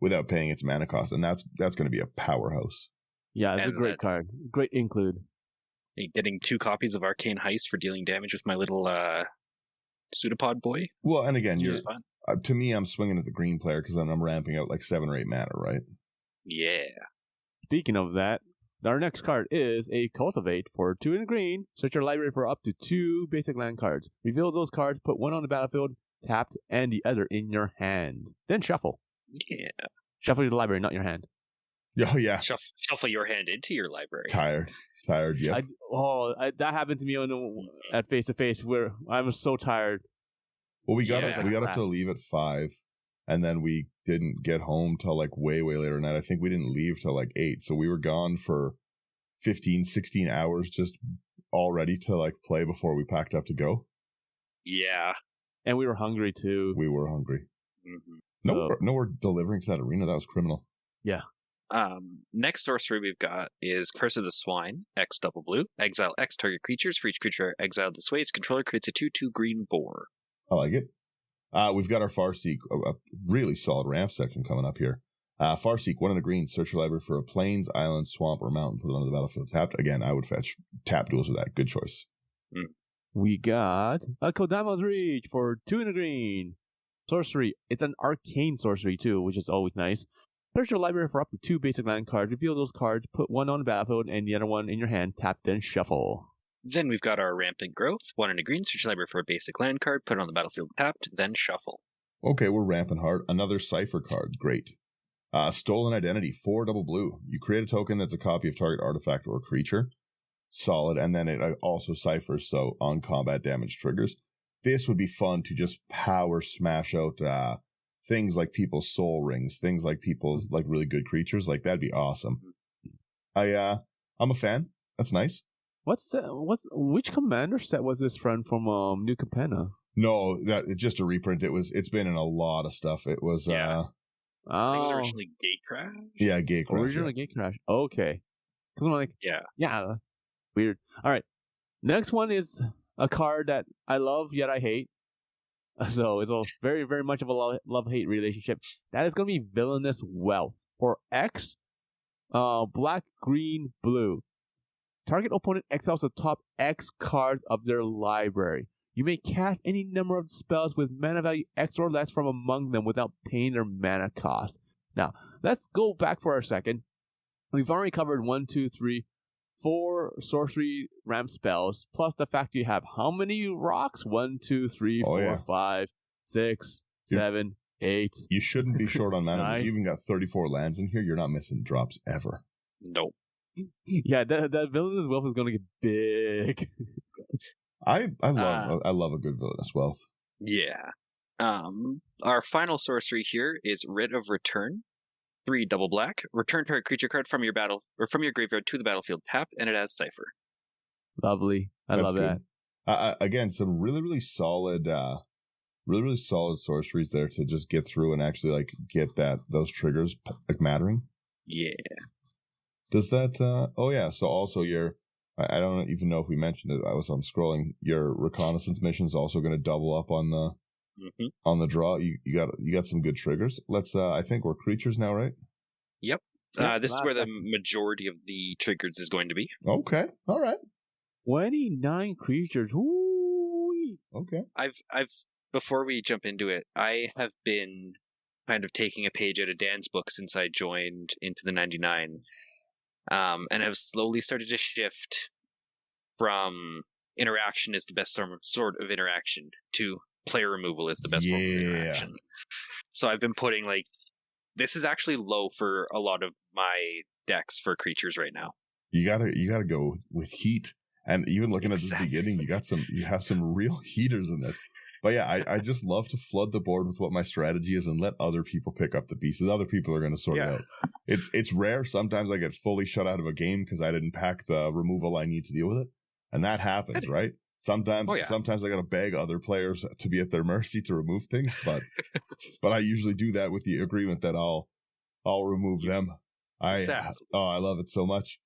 Speaker 1: without paying its mana cost, and that's going to be a powerhouse.
Speaker 2: Yeah, it's a great card. Great include.
Speaker 3: Getting 2 copies of Arcane Heist for dealing damage with my little pseudopod boy.
Speaker 1: Well, and again,
Speaker 3: to
Speaker 1: me, I'm swinging at the green player because I'm ramping out like 7 or 8 mana, right?
Speaker 3: Yeah.
Speaker 2: Speaking of that, our next card is a Cultivate for 2 in green. Search your library for up to 2 basic land cards. Reveal those cards, put 1 on the battlefield, tapped, and the other in your hand. Then shuffle.
Speaker 3: Yeah.
Speaker 2: Shuffle your library, not your hand.
Speaker 1: Oh, yeah.
Speaker 3: Shuffle your hand into your library.
Speaker 1: Tired. Tired, yep.
Speaker 2: That happened to me at face to face where I was so tired.
Speaker 1: Well, we got up to leave at 5, and then we didn't get home till like way, way later night. I think we didn't leave till like 8, so we were gone for 15, 16 hours just all ready to like play before we packed up to go.
Speaker 3: Yeah.
Speaker 2: And we were hungry too.
Speaker 1: We were hungry.
Speaker 3: Mm-hmm.
Speaker 1: No, we're delivering to that arena. That was criminal.
Speaker 2: Yeah.
Speaker 3: Next sorcery we've got is Curse of the Swine, X double blue. Exile X target creatures. For each creature exiled this way, its controller creates a 2/2 green boar.
Speaker 1: I like it. We've got our Farseek, a really solid ramp section coming up here. Farseek, 1 in a green. Search your library for a plains, island, swamp, or mountain. Put it on the battlefield tapped. Again, I would fetch tap duels with that. Good choice.
Speaker 2: We got a Kodama's Reach for 2 in a green. Sorcery. It's an arcane sorcery too, which is always nice. Search your library for up to 2 basic land cards. Reveal those cards. Put 1 on the battlefield and the other 1 in your hand. Tap, then shuffle.
Speaker 3: Then we've got our Rampant Growth, 1 in a green. Search your library for a basic land card. Put it on the battlefield tapped, then shuffle.
Speaker 1: Okay, we're ramping hard. Another Cipher card. Great. Stolen Identity, 4 double blue. You create a token that's a copy of target artifact or creature. Solid. And then it also ciphers, so on combat damage triggers. This would be fun to just power smash out things like people's soul rings, things like people's like really good creatures. Like that'd be awesome. I'm a fan. That's nice.
Speaker 2: Which commander set was this from New Capenna?
Speaker 1: No, just a reprint. It's been in a lot of stuff. It was
Speaker 3: I think it was originally Gatecrash.
Speaker 1: Yeah, Gatecrash.
Speaker 2: Originally Gatecrash. Okay. Because I'm like, yeah, weird. All right. Next one is a card that I love yet I hate. So it's a very, very much of a love-hate relationship. That is going to be Villainous Wealth. For X, black, green, blue. Target opponent exiles the top X cards of their library. You may cast any number of spells with mana value X or less from among them without paying their mana cost. Now, let's go back for a second. We've already covered 1, 2, 3, 4 sorcery ramp spells, plus the fact you have how many rocks? 1, 2, 3, 4, 5, 6, 7, 8.
Speaker 1: You shouldn't be short on mana. You even got 34 lands in here. You're not missing drops ever.
Speaker 3: Nope.
Speaker 2: Yeah, that Villainous Wealth is going to get big.
Speaker 1: I love a good Villainous Wealth.
Speaker 3: Yeah. Our final sorcery here is Writ of Return. 3 double black. Return target creature card from your graveyard to the battlefield tapped, and it has Cipher.
Speaker 2: Lovely. I love
Speaker 1: good. That. Again, some really solid sorceries there to just get through and actually like get those triggers like mattering.
Speaker 3: Yeah.
Speaker 1: Does that? So also I don't even know if we mentioned it. I'm scrolling. Your reconnaissance mission is also going to double up on the draw. You got some good triggers. Let's. I think we're creatures now, right?
Speaker 3: Yep. This is where the majority of the triggers is going to be.
Speaker 1: Okay. All right.
Speaker 2: 29 creatures. Ooh.
Speaker 1: Okay.
Speaker 3: I've before we jump into it, I have been kind of taking a page out of Dan's book since I joined into the 99. And I've slowly started to shift from interaction is the best sort of interaction to player removal is the best form of interaction. So I've been putting this is actually low for a lot of my decks for creatures right now.
Speaker 1: You gotta go with heat, and even looking at the beginning, you have some real heaters in this. But yeah, I just love to flood the board with what my strategy is and let other people pick up the pieces. Other people are going to sort it out. It's rare. Sometimes I get fully shut out of a game because I didn't pack the removal I need to deal with it. And that happens, right? Sometimes I got to beg other players to be at their mercy to remove things. But I usually do that with the agreement that I'll remove them. I love it so much.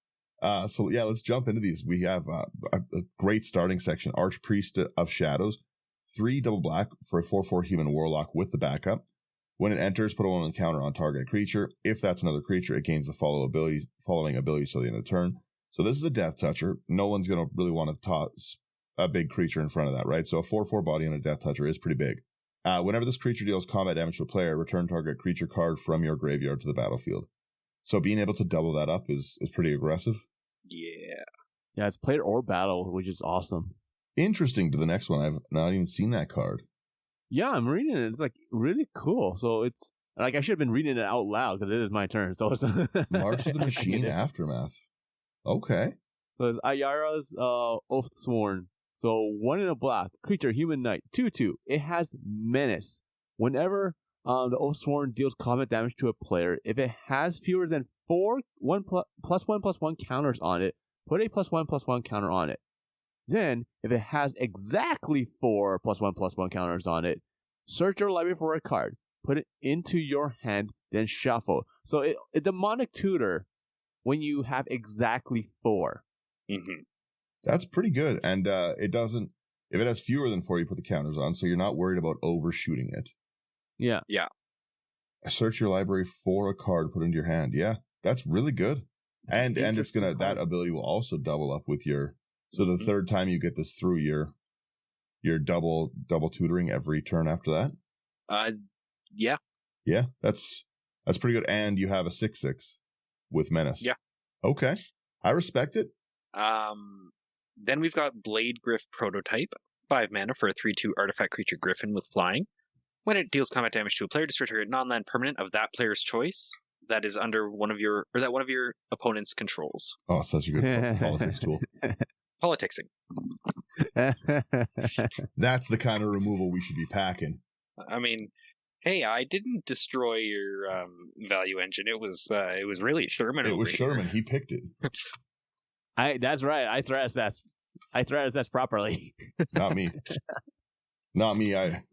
Speaker 1: Let's jump into these. We have a great starting section. Archpriest of Shadows. 3 double black for a 4/4 human warlock with the backup. When it enters, put one on the counter on target creature. If that's another creature, it gains the following ability till the end of the turn. So this is a death toucher. No one's going to really want to toss a big creature in front of that, right? So a 4/4 body on a death toucher is pretty big. Whenever this creature deals combat damage to a player, return target creature card from your graveyard to the battlefield. So being able to double that up is pretty aggressive.
Speaker 3: Yeah.
Speaker 2: Yeah, it's player or battle, which is awesome.
Speaker 1: Interesting to the next one. I've not even seen that card.
Speaker 2: Yeah, I'm reading it. It's really cool. So it's I should have been reading it out loud because it is my turn. So it's
Speaker 1: March of the Machine Aftermath. Okay.
Speaker 2: So it's Ayara's Oathsworn. So 1 in a black creature, human knight, 2/2. It has menace. Whenever the Oathsworn deals combat damage to a player, if it has fewer than 4 +1/+1 counters on it, put a +1/+1 counter on it. Then, if it has exactly 4 +1/+1 counters on it, search your library for a card, put it into your hand, then shuffle. So it demonic tutor when you have exactly 4.
Speaker 3: Mm-hmm.
Speaker 1: That's pretty good. And it doesn't, if it has fewer than 4, you put the counters on, so you're not worried about overshooting it.
Speaker 2: Yeah.
Speaker 3: Yeah.
Speaker 1: Search your library for a card, put into your hand. Yeah, that's really good. And it's gonna, that ability will also double up with your, so the third time you get this through, you're double tutoring every turn after that.
Speaker 3: Yeah.
Speaker 1: Yeah, that's pretty good. And you have a 6/6 with menace.
Speaker 3: Yeah.
Speaker 1: Okay, I respect it.
Speaker 3: Then we've got Blade Griff Prototype, 5 mana for a 3/2 artifact creature griffin with flying. When it deals combat damage to a player, destroy a non-land permanent of that player's choice that is under one of your opponent's controls.
Speaker 1: Oh, such a good politics tool.
Speaker 3: Politicsing.
Speaker 1: That's the kind of removal we should be packing.
Speaker 3: I mean, hey, I didn't destroy your value engine. It was really Sherman.
Speaker 1: It was Sherman. He picked it.
Speaker 2: That's right. I threat assess properly.
Speaker 1: Not me. Not me. I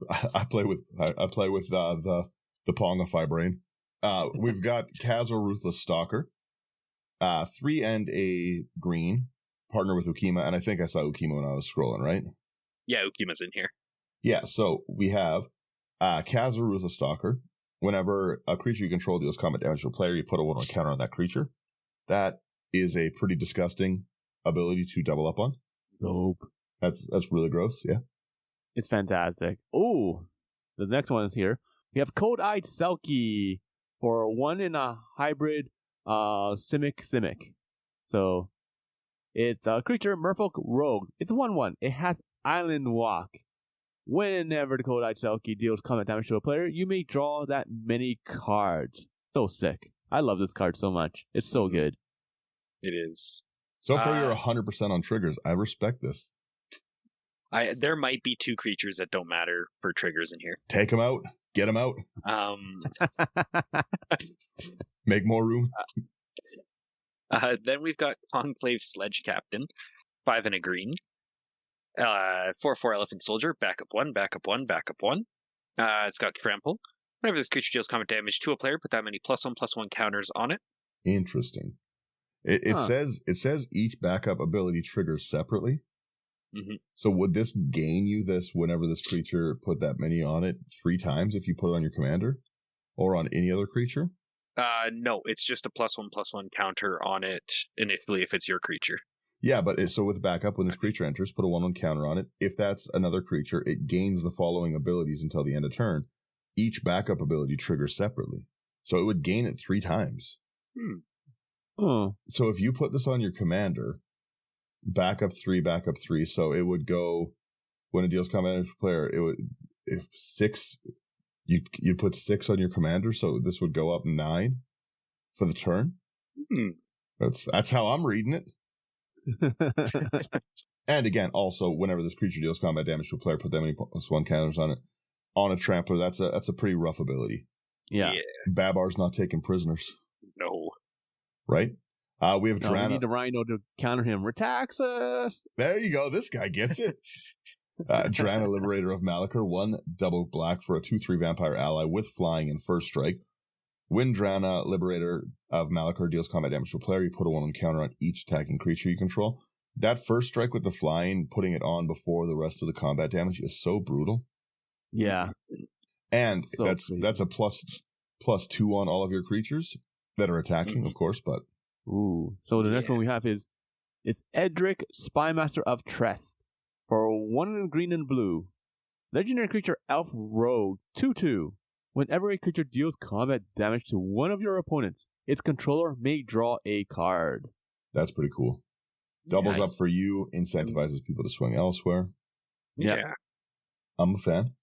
Speaker 1: play with the Pongify brain. We've got Kazor Ruthless Stalker, 3 and a green, partner with Ukima, and I think I saw Ukima when I was scrolling, right?
Speaker 3: Yeah, Ukima's in here.
Speaker 1: Yeah, so we have Kazor Ruthless Stalker. Whenever a creature you control deals combat damage to a player, you put a 1/1 counter on that creature. That is a pretty disgusting ability to double up on.
Speaker 2: Nope.
Speaker 1: That's really gross, yeah.
Speaker 2: It's fantastic. Oh, the next one is here. We have Cold-Eyed Selkie for 1 in a hybrid Simic. So it's a creature, Merfolk Rogue. It's 1/1. It has Island Walk. Whenever the Cold-Eyed Selkie deals combat damage to a player, you may draw that many cards. So sick. I love this card so much. It's so good.
Speaker 3: It is.
Speaker 1: So far, you're 100% on triggers. I respect this.
Speaker 3: There might be 2 creatures that don't matter for triggers in here.
Speaker 1: Take them out. Get them out. Make more room.
Speaker 3: Then we've got Conclave Sledge Captain, 5 and a green. 4/4 Elephant Soldier, backup 1, backup 1, backup 1. It's got Trample. Whenever this creature deals combat damage to a player, put that many +1/+1 counters on it.
Speaker 1: Interesting. It says each backup ability triggers separately.
Speaker 3: Mm-hmm.
Speaker 1: So would this gain you this whenever this creature put that many on it 3 times if you put it on your commander or on any other creature?
Speaker 3: No, it's just a +1/+1 counter on it initially if it's your creature.
Speaker 1: Yeah, but so with backup, when this creature enters, put a 1/1 counter on it. If that's another creature, it gains the following abilities until the end of turn. Each backup ability triggers separately. So it would gain it 3 times.
Speaker 2: Oh.
Speaker 1: So if you put this on your commander, backup 3, so it would go, when it deals combat damage to a player, it would, if 6, you'd put 6 on your commander, so this would go up 9 for the turn. That's how I'm reading it. And again, also, whenever this creature deals combat damage to a player, put that many +1 counters on it. On a trampler, that's a pretty rough ability.
Speaker 2: Yeah.
Speaker 1: Babar's not taking prisoners.
Speaker 3: No.
Speaker 1: Right? We have Drana.
Speaker 2: We need a Rhino to counter him. Retaxas!
Speaker 1: There you go. This guy gets it. Drana, Liberator of Malachor, 1 double black for a 2/3 vampire ally with flying and first strike. When Drana, Liberator of Malachor, deals combat damage to a player, you put a 1/1 counter on each attacking creature you control. That first strike with the flying, putting it on before the rest of the combat damage is so brutal.
Speaker 2: Yeah.
Speaker 1: And
Speaker 2: So
Speaker 1: that's a +2 on all of your creatures that are attacking, of course, but
Speaker 2: Ooh. So the next one we have is Edric, Spymaster of Trest. For 1 in green and blue. Legendary creature Elf Rogue, 2/2. Whenever a creature deals combat damage to one of your opponents, its controller may draw a card.
Speaker 1: that's pretty cool. Doubles
Speaker 3: Nice.
Speaker 1: up for you, incentivizes people to swing elsewhere.
Speaker 3: Yeah.
Speaker 1: I'm a fan.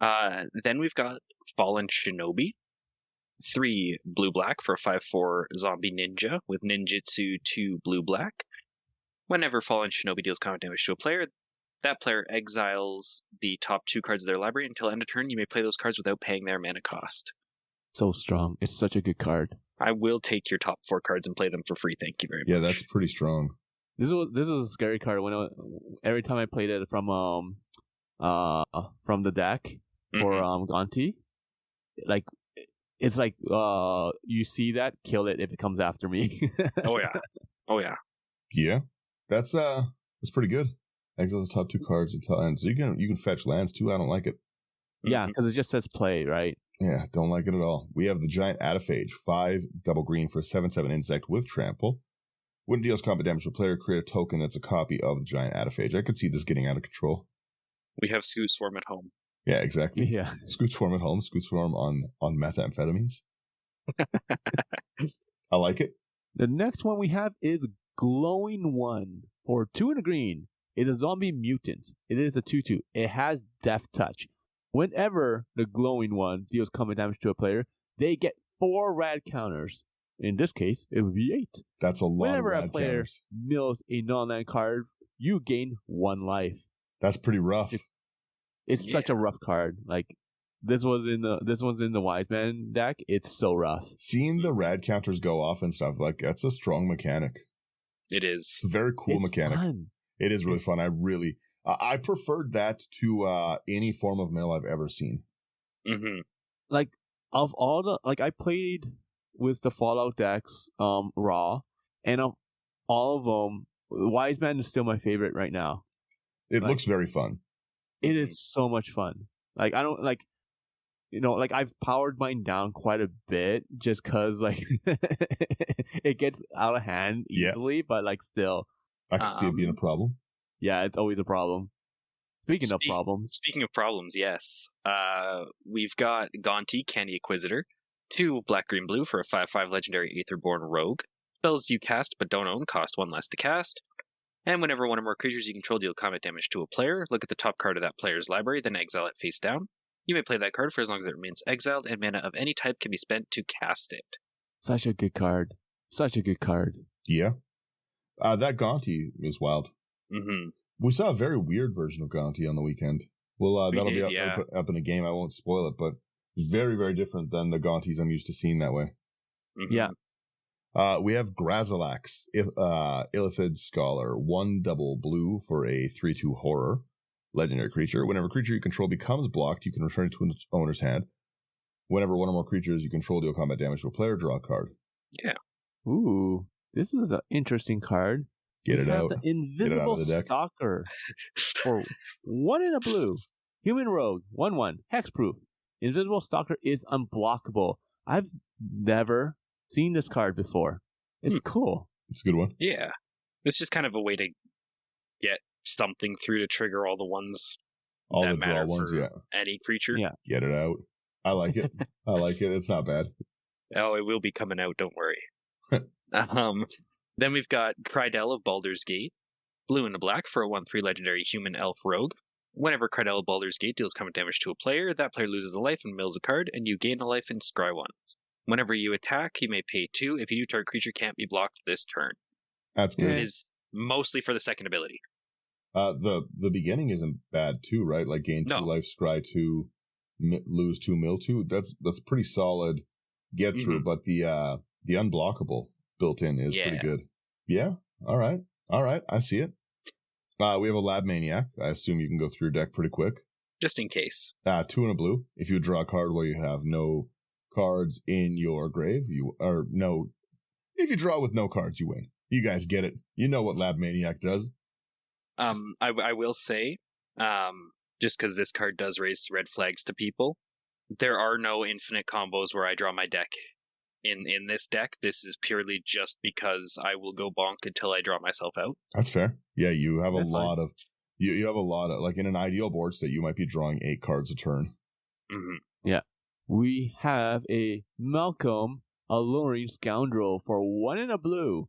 Speaker 3: Then we've got Fallen Shinobi. 3 blue-black for a 5/4 zombie ninja with ninjutsu 2 blue-black. Whenever Fallen Shinobi deals combat damage to a player, that player exiles the top 2 cards of their library until end of turn. You may play those cards without paying their mana cost.
Speaker 2: So strong. It's such a good card.
Speaker 3: I will take your top 4 cards and play them for free. Thank you very much.
Speaker 1: Yeah, that's pretty strong.
Speaker 2: This is a scary card. Every time I played it from the deck for Gonti, like it's like you see that, kill it if it comes after me.
Speaker 3: Oh yeah.
Speaker 1: Yeah, that's pretty good. Exiles the top 2 cards until end, so you can fetch lands too. I don't like it.
Speaker 2: Yeah, because it just says play, right?
Speaker 1: Yeah, don't like it at all. We have the giant Adaphage, 5 double green for a 7/7 insect with trample. When it deals combat damage to a player, create a token that's a copy of the giant Adaphage. I could see this getting out of control.
Speaker 3: We have Scoo Swarm at home.
Speaker 1: Yeah, exactly.
Speaker 2: Yeah.
Speaker 1: Scoot Swarm at home, Scoot Swarm on methamphetamines. I like it.
Speaker 2: The next one we have is Glowing One for 2 and a green. It is a zombie mutant. It is a 2/2. It has Death Touch. Whenever the Glowing One deals combat damage to a player, they get 4 rad counters. In this case, it would be 8.
Speaker 1: That's a lot
Speaker 2: Whenever
Speaker 1: of
Speaker 2: a
Speaker 1: rad
Speaker 2: player
Speaker 1: counters.
Speaker 2: mills a non-land card, you gain 1 life.
Speaker 1: That's pretty rough.
Speaker 2: It's such a rough card. Like this one's in the Wise Man deck. It's so rough.
Speaker 1: Seeing the rad counters go off and stuff, like, that's a strong mechanic.
Speaker 3: It is.
Speaker 1: It's a very cool
Speaker 2: It's
Speaker 1: mechanic.
Speaker 2: fun.
Speaker 1: It is really fun. I preferred that to any form of mill I've ever seen.
Speaker 3: Mm-hmm.
Speaker 2: Like of all the I played with the Fallout decks, raw, and of all of them, Wise Man is still my favorite right now.
Speaker 1: It looks very fun.
Speaker 2: It is so much fun. Like I don't like, I've powered mine down quite a bit just because it gets out of hand easily, but still,
Speaker 1: I can see it being a problem.
Speaker 2: Yeah, it's always a problem. Speaking of problems,
Speaker 3: yes. We've got Gonti, Candy Inquisitor, 2 black, green, blue for a 5/5 legendary Aetherborn Rogue. Spells you cast but don't own cost 1 less to cast. And whenever one or more creatures you control deal combat damage to a player, look at the top card of that player's library, then exile it face down. You may play that card for as long as it remains exiled, and mana of any type can be spent to cast it.
Speaker 2: such a good card. Such a good card.
Speaker 1: Yeah. That Gonti is wild.
Speaker 3: Mm-hmm.
Speaker 1: We saw a very weird version of Gonti on the weekend. Well, that'll be up in a game. I won't spoil it, but it's very, very different than the Gontis I'm used to seeing that way.
Speaker 3: Mm-hmm.
Speaker 2: Yeah.
Speaker 1: We have Grazilax, Illithid Scholar, 1 double blue for a 3/2 horror. Legendary creature. Whenever a creature you control becomes blocked, you can return it to its owner's hand. Whenever one or more creatures you control deal combat damage to a player, draw a card.
Speaker 3: Yeah.
Speaker 2: Ooh, this is an interesting card.
Speaker 1: Get it
Speaker 2: have
Speaker 1: out.
Speaker 2: The
Speaker 1: Get it out
Speaker 2: Invisible
Speaker 1: of the deck.
Speaker 2: Stalker for 1 in a blue. Human Rogue, 1/1, hexproof. Invisible Stalker is unblockable. I've never seen this card before. It's cool.
Speaker 1: It's a good one.
Speaker 3: Yeah. It's just kind of a way to get something through to trigger all the ones
Speaker 1: All
Speaker 3: that
Speaker 1: the draw
Speaker 3: matter
Speaker 1: ones,
Speaker 3: for
Speaker 1: yeah.
Speaker 3: any creature.
Speaker 2: Yeah.
Speaker 1: Get it out. I like it. I like it. It's not bad.
Speaker 3: Oh, it will be coming out, don't worry. Then we've got Krydell of Baldur's Gate, blue and a black for a 1/3 legendary human elf rogue. Whenever Krydell of Baldur's Gate deals combat damage to a player, that player loses a life and mills a card, and you gain a life and scry 1. Whenever you attack, you may pay 2. If you do, target creature can't be blocked this turn.
Speaker 1: That's good.
Speaker 3: It is mostly for the second ability.
Speaker 1: The beginning isn't bad too, right? Like gain 2 life, scry 2, lose 2, mill 2. That's pretty solid get through. But the unblockable built in is pretty good. Yeah. All right. I see it. We have a Lab Maniac. I assume you can go through your deck pretty quick.
Speaker 3: Just in case.
Speaker 1: 2 and a blue. If you draw a card while you have no cards in your grave, if you draw with no cards, you win. You guys get it. You know what Lab Maniac does.
Speaker 3: I will say, just because this card does raise red flags to people, there are no infinite combos where I draw my deck. In this deck, this is purely just because I will go bonk until I draw myself out.
Speaker 1: That's fair. Yeah, you have
Speaker 2: That's
Speaker 1: a lot of you have a lot of, like, in an ideal board state, you might be drawing 8 cards a turn.
Speaker 3: Mm-hmm.
Speaker 2: Yeah. We have a Malcolm, Alluring Scoundrel for 1 in a blue.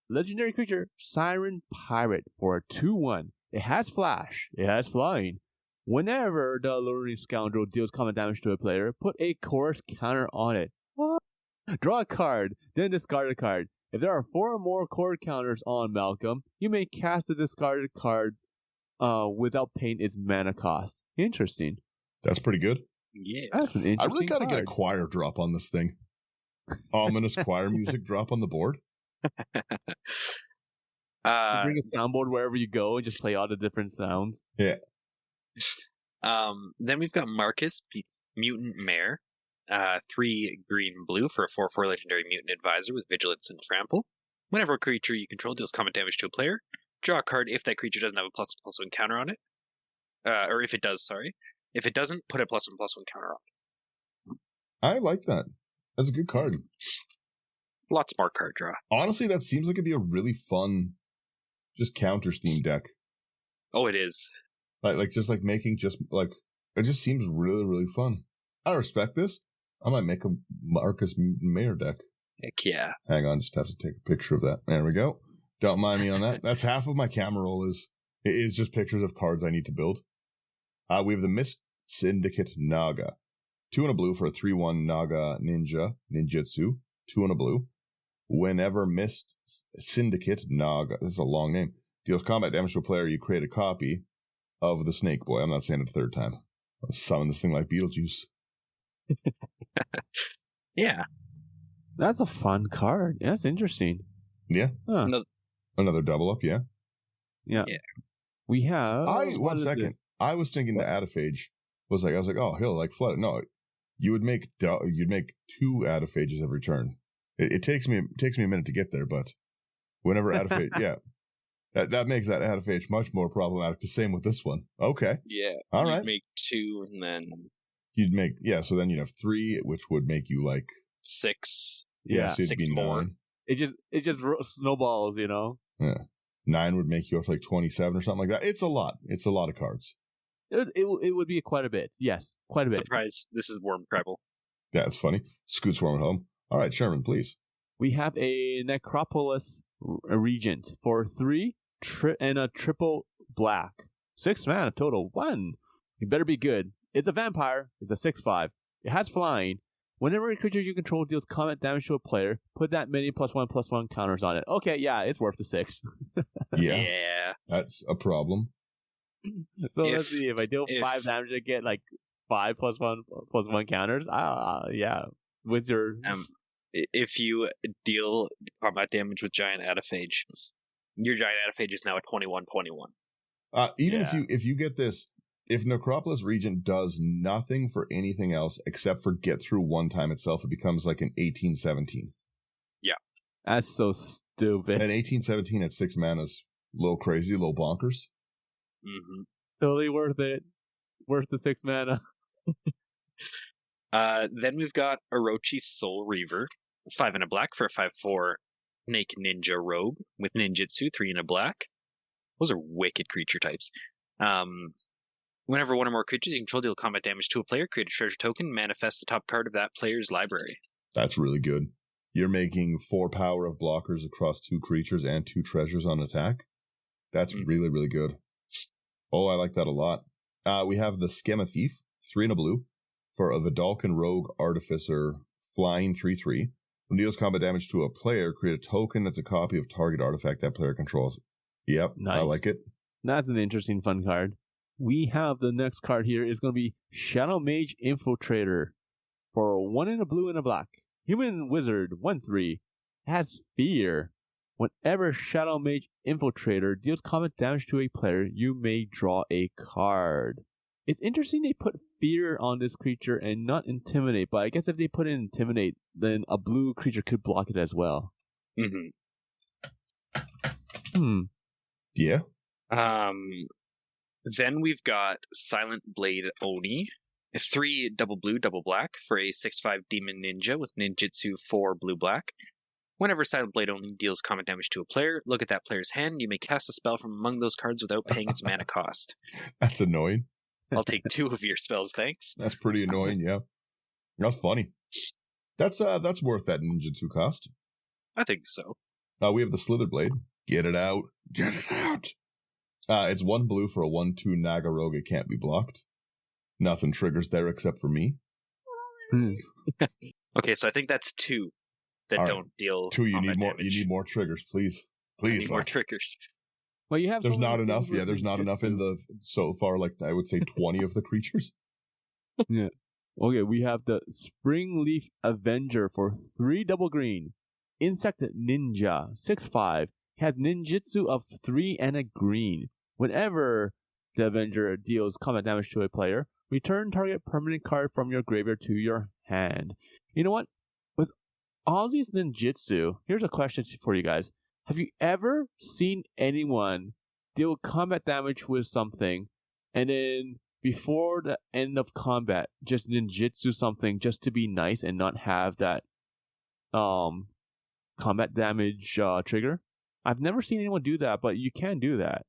Speaker 2: Legendary creature, Siren Pirate for a 2/1. It has flash. It has flying. Whenever the Alluring Scoundrel deals combat damage to a player, put a chorus counter on it. What? Draw a card, then discard a card. If there are 4 or more card counters on Malcolm, you may cast a discarded card without paying its mana cost. Interesting.
Speaker 1: That's pretty good.
Speaker 3: Yeah.
Speaker 2: That's an interesting
Speaker 1: I really got to get a
Speaker 2: card.
Speaker 1: choir drop on this thing. Ominous choir music drop on the board.
Speaker 2: You bring a soundboard wherever you go and just play all the different sounds.
Speaker 1: Yeah.
Speaker 3: Then we've got Marcus, Mutant Mare. 3 green blue for a 4/4 legendary mutant advisor with vigilance and trample. Whenever a creature you control deals combat damage to a player, draw a card if that creature doesn't have a +1/+1 counter on it. Or if it does, sorry. If it doesn't, put a +1/+1 counter on it.
Speaker 1: I like that. That's a good card.
Speaker 3: Lot smart card draw.
Speaker 1: Honestly, that seems like it'd be a really fun, just counters themed deck.
Speaker 3: Oh, it is.
Speaker 1: Like just like making it just seems really, really fun. I respect this. I might make a Marcus Mutant Mare deck.
Speaker 3: Heck yeah.
Speaker 1: Hang on, just have to take a picture of that. There we go. Don't mind me on that. That's half of my camera roll is just pictures of cards I need to build. We have the Mist Syndicate Naga. 2 and a blue for a 3/1 Naga ninjutsu. 2 and a blue. Whenever Mist Syndicate Naga, this is a long name, deals combat damage to a player, you create a copy of the Snake Boy. I'm not saying it a third time. I'll summon this thing like Beetlejuice.
Speaker 3: Yeah.
Speaker 2: That's a fun card. Yeah, that's interesting.
Speaker 1: Yeah.
Speaker 2: Huh.
Speaker 1: Another double up, yeah.
Speaker 2: Yeah. We have...
Speaker 1: One second. I was thinking the Adaphage was I was like, oh, he'll like flood it. No, you'd make 2 Adaphages every turn. It takes me a minute to get there, but whenever Adaphage, yeah. That makes that Adaphage much more problematic. The same with this one. Okay.
Speaker 4: Yeah.
Speaker 1: All
Speaker 4: you'd
Speaker 1: right.
Speaker 4: make 2 and then
Speaker 1: You'd make, so then you'd have 3, which would make you like
Speaker 4: 6.
Speaker 2: Yeah,
Speaker 1: so it'd
Speaker 4: 6
Speaker 1: be
Speaker 4: more.
Speaker 1: 9.
Speaker 2: It just snowballs,
Speaker 1: Yeah. 9 would make you up to like 27 or something like that. It's a lot. It's a lot of cards.
Speaker 2: It would be quite a bit. Yes, quite a bit.
Speaker 3: Surprise. This is Worm Tribal.
Speaker 1: Yeah, it's funny. Scoot Swarm at home. All right, Sherman, please.
Speaker 2: We have a Necropolis Regent for 3 and a triple black. 6 mana total. 1. You better be good. It's a vampire. It's a 6/5. It has flying. Whenever a creature you control deals combat damage to a player, put that many +1/+1 counters on it. Okay, yeah, it's worth the 6.
Speaker 1: Yeah, that's a problem.
Speaker 2: So let's see. If I deal 5 damage, I get like 5 +1/+1 counters. Yeah. With your
Speaker 3: if you deal combat damage with Giant Adaphage, your Giant Adaphage is now a 21/21.
Speaker 1: Even if you get this, if Necropolis Regent does nothing for anything else except for get through one time itself, it becomes like an 18/17.
Speaker 3: Yeah.
Speaker 2: That's so stupid.
Speaker 1: And 18/17 at 6 mana is a little crazy, a little bonkers.
Speaker 3: Mm-hmm.
Speaker 2: Totally worth it. Worth the 6 mana.
Speaker 3: Then we've got Orochi Soul Reaver, 5 and a black for a 5/4 Snake Ninja Rogue with ninjutsu, 3 and a black. Those are wicked creature types. Whenever one or more creatures you control deal combat damage to a player, create a treasure token, manifest the top card of that player's library.
Speaker 1: That's really good. You're making 4 power of blockers across 2 creatures and 2 treasures on attack. That's really, really good. Oh, I like that a lot. We have the Schema Thief, 3 and a blue, for a Vidalcan Rogue Artificer, flying 3/3. When deals combat damage to a player, create a token that's a copy of target artifact that player controls. Yep,
Speaker 2: Nice.
Speaker 1: I like it.
Speaker 2: That's an interesting, fun card. We have the next card here is going to be Shadow Mage Infiltrator for 1 and a blue and a black. Human Wizard, 1/3. Has Fear. Whenever Shadow Mage Infiltrator deals combat damage to a player, you may draw a card. It's interesting they put Fear on this creature and not Intimidate, but I guess if they put in Intimidate, then a blue creature could block it as well.
Speaker 3: Mm-hmm.
Speaker 1: Yeah.
Speaker 3: Then we've got Silent Blade Oni, 3 double blue, double black for a 6/5 Demon Ninja with ninjutsu 4 blue black. Whenever Silent Blade Oni deals combat damage to a player, look at that player's hand. You may cast a spell from among those cards without paying its mana cost.
Speaker 1: That's annoying.
Speaker 3: I'll take 2 of your spells, thanks.
Speaker 1: That's pretty annoying, yeah. That's funny. That's worth that ninjutsu cost.
Speaker 3: I think so.
Speaker 1: We have the Slithered Blade. Get it out. Get it out. It's 1 blue for a 1/2 Naga Rogue. It can't be blocked. Nothing triggers there except for me.
Speaker 3: Okay, so I think that's 2. that
Speaker 1: All right.
Speaker 3: don't deal.
Speaker 1: Two, you
Speaker 3: combat
Speaker 1: need more.
Speaker 3: damage.
Speaker 1: You need more triggers, please.
Speaker 3: I
Speaker 1: Please.
Speaker 3: need more triggers.
Speaker 2: Well, you have.
Speaker 1: There's
Speaker 2: so
Speaker 1: not
Speaker 2: many
Speaker 1: enough.
Speaker 2: things
Speaker 1: Yeah, there's
Speaker 2: with
Speaker 1: not enough in
Speaker 2: ninjutsu.
Speaker 1: the so far. Like I would say, 20 of the creatures.
Speaker 2: Yeah. Okay, we have the Spring Leaf Avenger for 3 double green. Insect Ninja, 6/5. Has ninjutsu of 3 and a green. Whenever the Avenger deals combat damage to a player, return target permanent card from your graveyard to your hand. You know what? With all these ninjutsu, here's a question for you guys. Have you ever seen anyone deal combat damage with something and then before the end of combat just ninjutsu something just to be nice and not have that combat damage trigger? I've never seen anyone do that, but you can do that.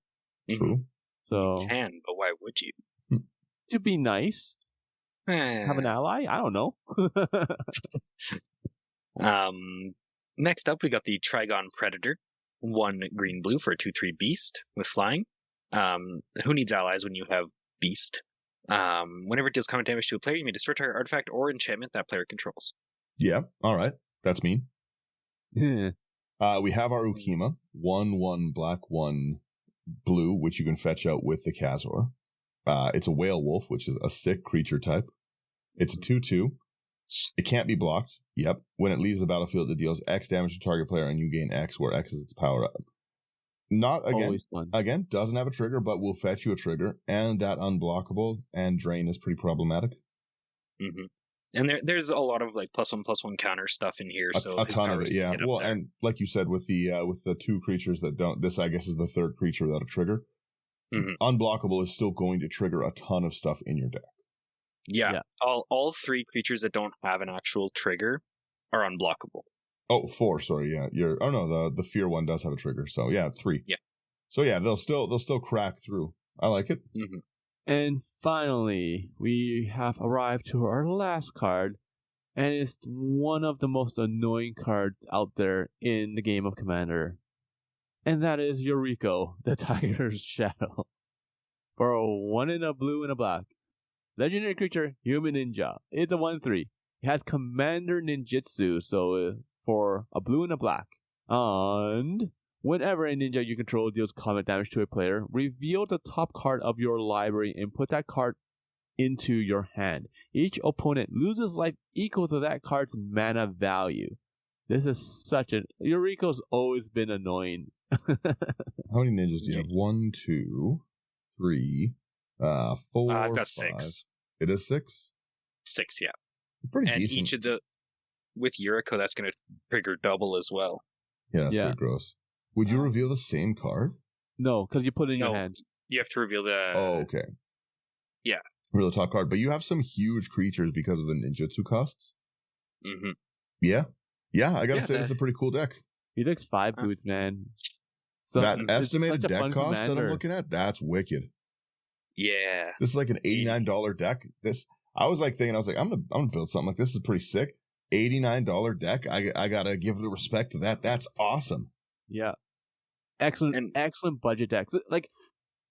Speaker 1: True.
Speaker 2: So
Speaker 3: You can, but why would you?
Speaker 2: to be nice, have an ally? I don't know.
Speaker 3: Next up, we got the Trigon Predator. 1 green blue for a 2/3 beast with flying. Who needs allies when you have beast? Whenever it deals combat damage to a player, you may destroy target artifact or enchantment that player controls.
Speaker 1: Yeah. All right. That's mean.
Speaker 2: Yeah.
Speaker 1: We have our Ukima, 1/1 black 1 blue, which you can fetch out with the Khazor. It's a whale wolf, which is a sick creature type. It's a 2/2. It can't be blocked. Yep. When it leaves the battlefield, it deals X damage to target player, and you gain X, where X is its power up. Not again.
Speaker 2: Always fun.
Speaker 1: Again, doesn't have a trigger, but will fetch you a trigger, and that unblockable and drain is pretty problematic.
Speaker 3: Mm-hmm. And there's a lot of like +1/+1 counter stuff in here. So
Speaker 1: A
Speaker 3: his
Speaker 1: ton of
Speaker 3: powers
Speaker 1: it,
Speaker 3: can
Speaker 1: yeah.
Speaker 3: get up
Speaker 1: Well,
Speaker 3: there.
Speaker 1: and like you said, with the 2 creatures that don't, this I guess is the 3rd creature without a trigger.
Speaker 3: Mhm.
Speaker 1: Unblockable is still going to trigger a ton of stuff in your deck.
Speaker 3: Yeah. All 3 creatures that don't have an actual trigger are unblockable.
Speaker 1: Oh, 4, sorry, yeah. The fear one does have a trigger, so yeah, 3.
Speaker 3: Yeah.
Speaker 1: So yeah, they'll still crack through. I like it.
Speaker 3: Mm-hmm.
Speaker 2: And finally, we have arrived to our last card, and it's one of the most annoying cards out there in the game of Commander. And that is Yuriko, the Tiger's Shadow. For a 1 and a blue and a black. Legendary creature, Human Ninja. It's a 1/3. It has Commander Ninjutsu, so for a blue and a black. And whenever a ninja you control deals combat damage to a player, reveal the top card of your library and put that card into your hand. Each opponent loses life equal to that card's mana value. This is such a... Yuriko's always been annoying.
Speaker 1: How many ninjas do you have? 1, 2, 3, 4.
Speaker 3: I've got
Speaker 1: 5.
Speaker 3: 6.
Speaker 1: It is 6.
Speaker 3: 6, yeah.
Speaker 1: Pretty
Speaker 3: And
Speaker 1: decent.
Speaker 3: each of the with Yuriko, that's going to trigger double as well.
Speaker 1: Yeah, that's
Speaker 2: Yeah.
Speaker 1: pretty gross. Would you reveal the same card?
Speaker 2: No, because you put it in your
Speaker 3: No.
Speaker 2: hand.
Speaker 3: You have to reveal the.
Speaker 1: Oh, okay.
Speaker 3: yeah.
Speaker 1: Reveal the top card, but you have some huge creatures because of the ninjutsu costs.
Speaker 3: Mm-hmm.
Speaker 1: Yeah, I gotta
Speaker 3: Yeah,
Speaker 1: say, this is a pretty cool deck.
Speaker 2: Felix Five Boots, man. So,
Speaker 1: That
Speaker 2: it's
Speaker 1: estimated
Speaker 2: such a
Speaker 1: deck
Speaker 2: fun
Speaker 1: cost that I'm
Speaker 2: commander.
Speaker 1: looking at, that's wicked.
Speaker 3: Yeah.
Speaker 1: This is like an $89 deck. I was like, I'm gonna build something like this. This is pretty sick. $89 deck. I gotta give the respect to that. That's awesome.
Speaker 2: Yeah. Excellent budget decks. Like,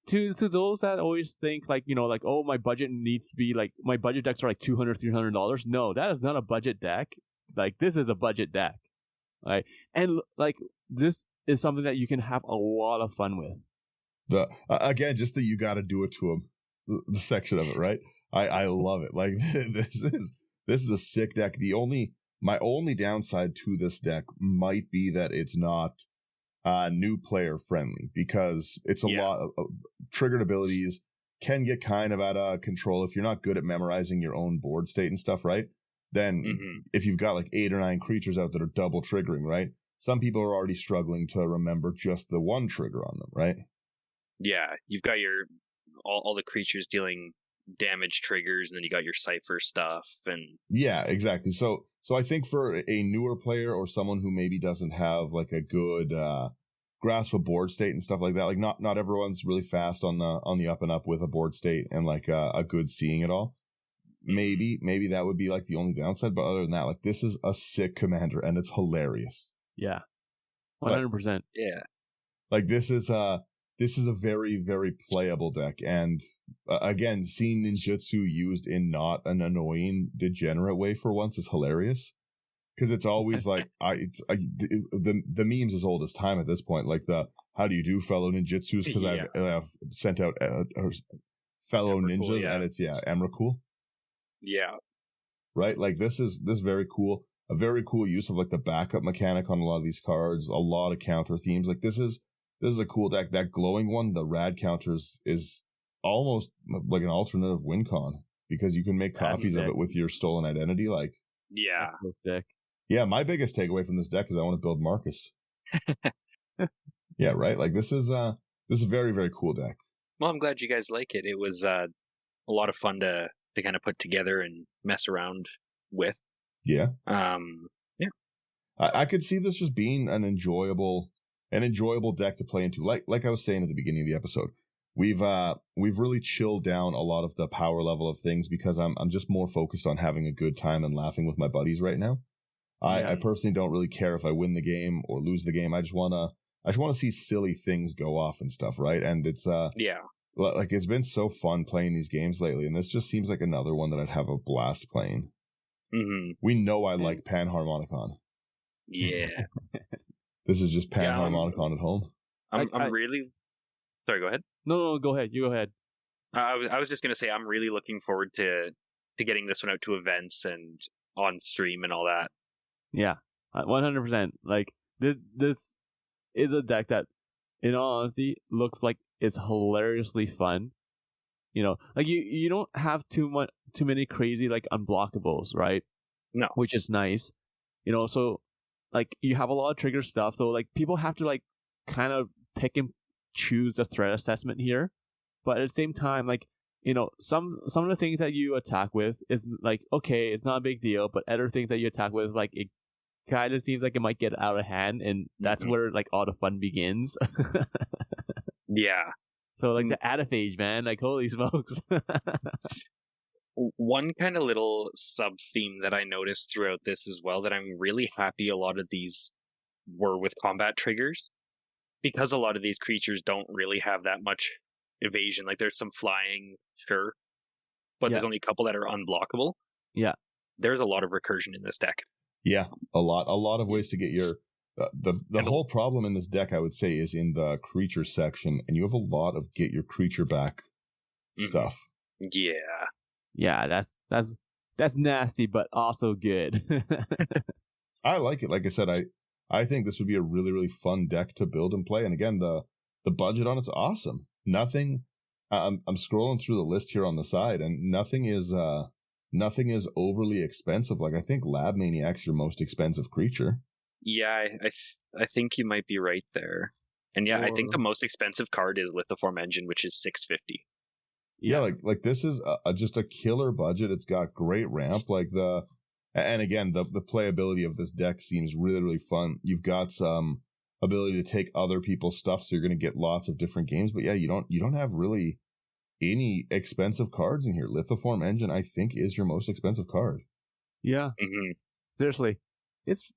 Speaker 2: to those that always think, like, oh, my budget needs to be, like, my budget decks are like $200, $300. No, that is not a budget deck. Like, this is a budget deck. Right? And, like, this is something that you can have a lot of fun with.
Speaker 1: Again, just that you gotta do it to them. The section of it, right? I love it. Like, this is a sick deck. My only downside to this deck might be that it's not new player friendly, because it's a lot of triggered abilities can get kind of out of control if you're not good at memorizing your own board state and stuff, right? Then if you've got like 8 or 9 creatures out that are double triggering, right? Some people are already struggling to remember just the one trigger on them, right?
Speaker 3: Yeah. You've got your all the creatures dealing damage triggers, and then you got your cipher stuff, and
Speaker 1: yeah, exactly. So I think for a newer player or someone who maybe doesn't have like a good grasp of board state and stuff like that, like not everyone's really fast on the up and up with a board state and like a good seeing it all. Maybe that would be like the only downside, but other than that, like, this is a sick commander and it's hilarious.
Speaker 2: Yeah. 100%.
Speaker 3: yeah.
Speaker 1: Like, this is a very, very playable deck, and again, seeing ninjutsu used in not an annoying, degenerate way for once is hilarious. because it's always like the meme's as old as time at this point. Like the how do you do fellow ninjutsus? Because I've sent out fellow ninjas, and it's Emrakul.
Speaker 4: Yeah.
Speaker 1: Right, like this is very cool. A very cool use of like the backup mechanic on a lot of these cards. A lot of counter themes. Like this is a cool deck. That glowing one, the rad counters, is almost like an alternative win con because you can make copies of it with your stolen identity. Like,
Speaker 4: yeah,
Speaker 2: sick.
Speaker 1: Yeah, my biggest takeaway from this deck is I want to build Marcus. Yeah, right. Like this is a very, very cool deck.
Speaker 3: Well, I'm glad you guys like it. It was a lot of fun to kind of put together and mess around with.
Speaker 1: Yeah.
Speaker 3: Yeah.
Speaker 1: I could see this just being an enjoyable deck to play into. Like I was saying at the beginning of the episode, we've really chilled down a lot of the power level of things because I'm just more focused on having a good time and laughing with my buddies right now. I personally don't really care if I win the game or lose the game. I just wanna see silly things go off and stuff, right? And it's like it's been so fun playing these games lately, and this just seems like another one that I'd have a blast playing.
Speaker 3: Mm-hmm.
Speaker 1: We know I like Panharmonicon.
Speaker 3: Yeah.
Speaker 1: This is just Panharmonicon at home.
Speaker 3: I'm really... Sorry, go ahead.
Speaker 2: No, go ahead. You go ahead.
Speaker 3: I was just going to say I'm really looking forward to getting this one out to events and on stream and all that.
Speaker 2: Yeah, 100%. Like, this is a deck that, in all honesty, looks like it's hilariously fun. You know, like you don't have too many crazy like unblockables, right?
Speaker 3: No.
Speaker 2: Which is nice. You know, so like you have a lot of trigger stuff, so like people have to like kind of pick and choose the threat assessment here. But at the same time, like, you know, some of the things that you attack with is like, okay, it's not a big deal, but other things that you attack with, like, it kind of seems like it might get out of hand, and that's where like all the fun begins.
Speaker 3: Yeah.
Speaker 2: So like the Adaphage, man, like holy smokes.
Speaker 3: One kind of little sub theme that I noticed throughout this as well that I'm really happy a lot of these were with combat triggers, because a lot of these creatures don't really have that much evasion. Like there's some flying, sure, but there's only a couple that are unblockable.
Speaker 2: Yeah.
Speaker 3: There's a lot of recursion in this deck.
Speaker 1: Yeah, a lot of ways to get your the whole problem in this deck, I would say, is in the creature section, and you have a lot of get your creature back stuff.
Speaker 3: Yeah.
Speaker 2: Yeah, that's nasty, but also good.
Speaker 1: I like it. Like I said, I think this would be a really, really fun deck to build and play. And again, the budget on it's awesome. Nothing. I'm scrolling through the list here on the side, and nothing is overly expensive. Like I think Lab Maniac's your most expensive creature.
Speaker 3: Yeah, I think you might be right there. And yeah, I think the most expensive card is Lithoform Engine, which is $650.
Speaker 1: Yeah, like this is just a killer budget. It's got great ramp. And again, the playability of this deck seems really, really fun. You've got some ability to take other people's stuff, so you're going to get lots of different games. But yeah, you don't have really any expensive cards in here. Lithoform Engine, I think, is your most expensive card.
Speaker 2: Yeah.
Speaker 3: Mm-hmm.
Speaker 2: Seriously, it's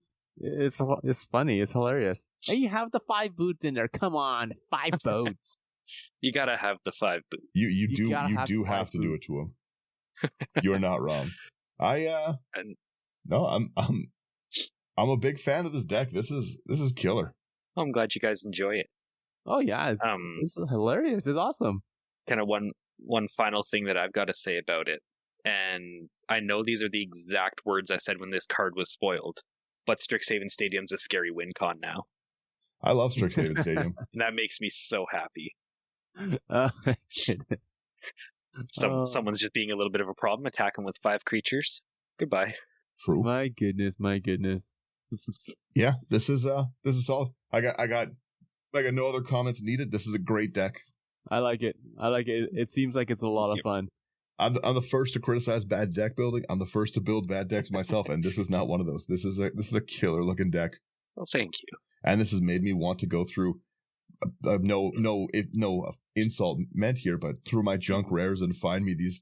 Speaker 2: funny. It's hilarious. And you have the 5 boots in there. Come on, 5 boats.
Speaker 3: You gotta have the 5 boots.
Speaker 1: You do have to do it to him. You're not wrong. I'm a big fan of this deck. This is killer.
Speaker 3: I'm glad you guys enjoy it.
Speaker 2: Oh yeah, it's hilarious. It's awesome.
Speaker 3: Kind of one final thing that I've got to say about it, and I know these are the exact words I said when this card was spoiled, but Strixhaven Stadium's a scary win con now.
Speaker 1: I love Strixhaven Stadium.
Speaker 3: And that makes me so happy. Someone's just being a little bit of a problem. Attack them with 5 creatures. Goodbye.
Speaker 1: True.
Speaker 2: My goodness.
Speaker 1: Yeah, this is all. I got no other comments needed. This is a great deck.
Speaker 2: I like it. It seems like it's a lot of fun.
Speaker 1: I'm the first to criticize bad deck building. I'm the first to build bad decks myself, and this is not one of those. This is a killer looking deck.
Speaker 3: Well, thank you.
Speaker 1: And this has made me want to go through. No insult meant here, but through my junk rares and find me these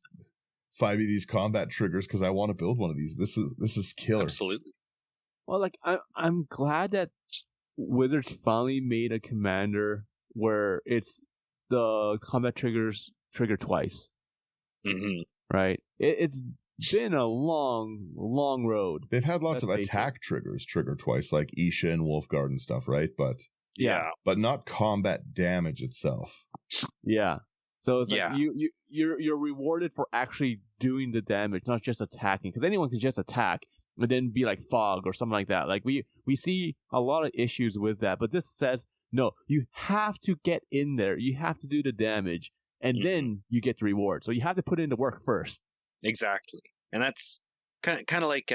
Speaker 1: combat triggers because I want to build one of these. This is killer.
Speaker 3: Absolutely.
Speaker 2: Well, like I'm glad that Wizards finally made a commander where it's the combat triggers trigger twice.
Speaker 3: Mm-hmm.
Speaker 2: Right? It's been a long road.
Speaker 1: They've had lots
Speaker 2: Let's
Speaker 1: of
Speaker 2: face
Speaker 1: attack triggers trigger twice, like Isha and Wolfguard and stuff, right? But not combat damage itself.
Speaker 2: Yeah. So it's like
Speaker 3: Yeah.
Speaker 2: you're rewarded for actually doing the damage, not just attacking. Because anyone can just attack and then be like fog or something like that. Like we see a lot of issues with that. But this says no, you have to get in there. You have to do the damage, and then you get the reward. So you have to put in the work first.
Speaker 3: Exactly. And that's kind of like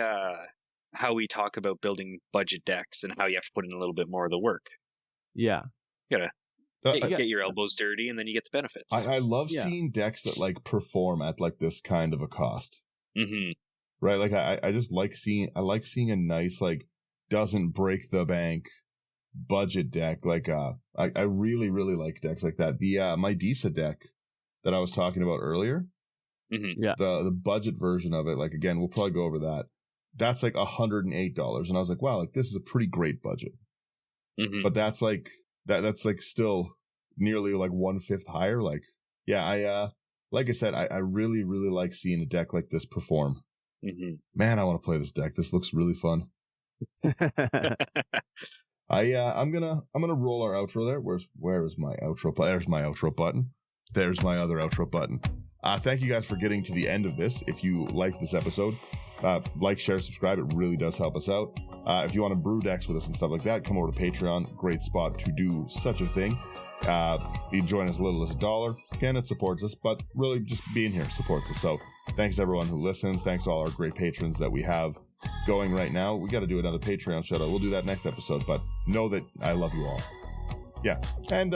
Speaker 3: how we talk about building budget decks and how you have to put in a little bit more of the work.
Speaker 2: Yeah.
Speaker 3: You gotta get your elbows dirty, and then you get the benefits.
Speaker 1: I love seeing decks that like perform at like this kind of a cost.
Speaker 3: Mm-hmm.
Speaker 1: Right? Like I just like seeing a nice like doesn't break the bank budget deck. Like I really like decks like that. The my Disa deck that I was talking about earlier.
Speaker 3: Mm-hmm.
Speaker 2: Yeah.
Speaker 1: The budget version of it, like again, we'll probably go over that. That's like $108, and I was like, wow, like this is a pretty great budget.
Speaker 3: Mm-hmm.
Speaker 1: But that's like that's like still nearly like 1/5 higher. Like, yeah, I like I said, I really like seeing a deck like this perform.
Speaker 3: Mm-hmm.
Speaker 1: Man, I want to play this deck. This looks really fun. I'm gonna roll our outro there. Where is my outro? There's my outro button. There's my other outro button. Thank you guys for getting to the end of this. If you liked this episode, like, share, subscribe. It really does help us out. If you want to brew decks with us and stuff like that, come over to Patreon. Great spot to do such a thing. You join as little as $1. Again, it supports us, but really just being here supports us. So thanks to everyone who listens. Thanks to all our great patrons that we have going right now. We got to do another Patreon shout out. We'll do that next episode, but know that I love you all. Yeah. And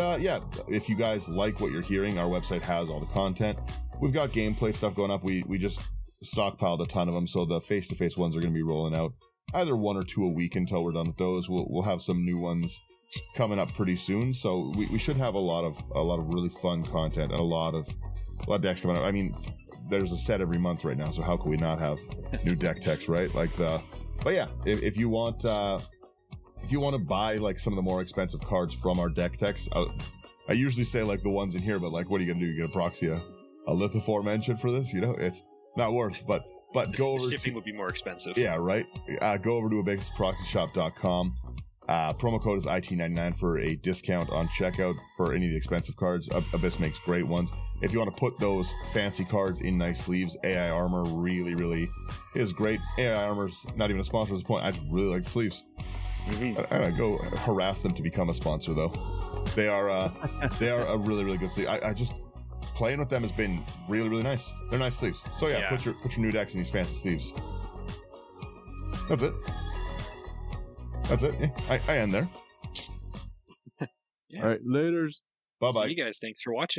Speaker 1: if you guys like what you're hearing, our website has all the content. We've got gameplay stuff going up. We just stockpiled a ton of them, so the face-to-face ones are going to be rolling out either 1 or 2 a week until we're done with those. We'll have some new ones coming up pretty soon, so we should have a lot of really fun content and a lot of decks coming up. I mean, there's a set every month right now, so how can we not have new deck techs, right? But yeah, if you want to buy like some of the more expensive cards from our deck techs, I usually say like the ones in here, but like, what are you gonna do? You get a proxy a lithoform engine for this? You know, it's not worth. But go over.
Speaker 3: Shipping would be more expensive.
Speaker 1: Yeah, right. Go over to abyssproxyshop.com. Promo code is IT99 for a discount on checkout for any of the expensive cards. Abyss makes great ones. If you want to put those fancy cards in nice sleeves, AI Armor really is great. AI Armor's not even a sponsor at this point. I just really like the sleeves. Mm-hmm. I go harass them to become a sponsor, though. They are a really good sleeve. I just playing with them has been really nice. They're nice sleeves. So yeah. Put your new decks in these fancy sleeves. That's it. Yeah, I end there.
Speaker 3: Yeah.
Speaker 2: All right, laters.
Speaker 1: Bye bye.
Speaker 3: See you guys. Thanks for watching.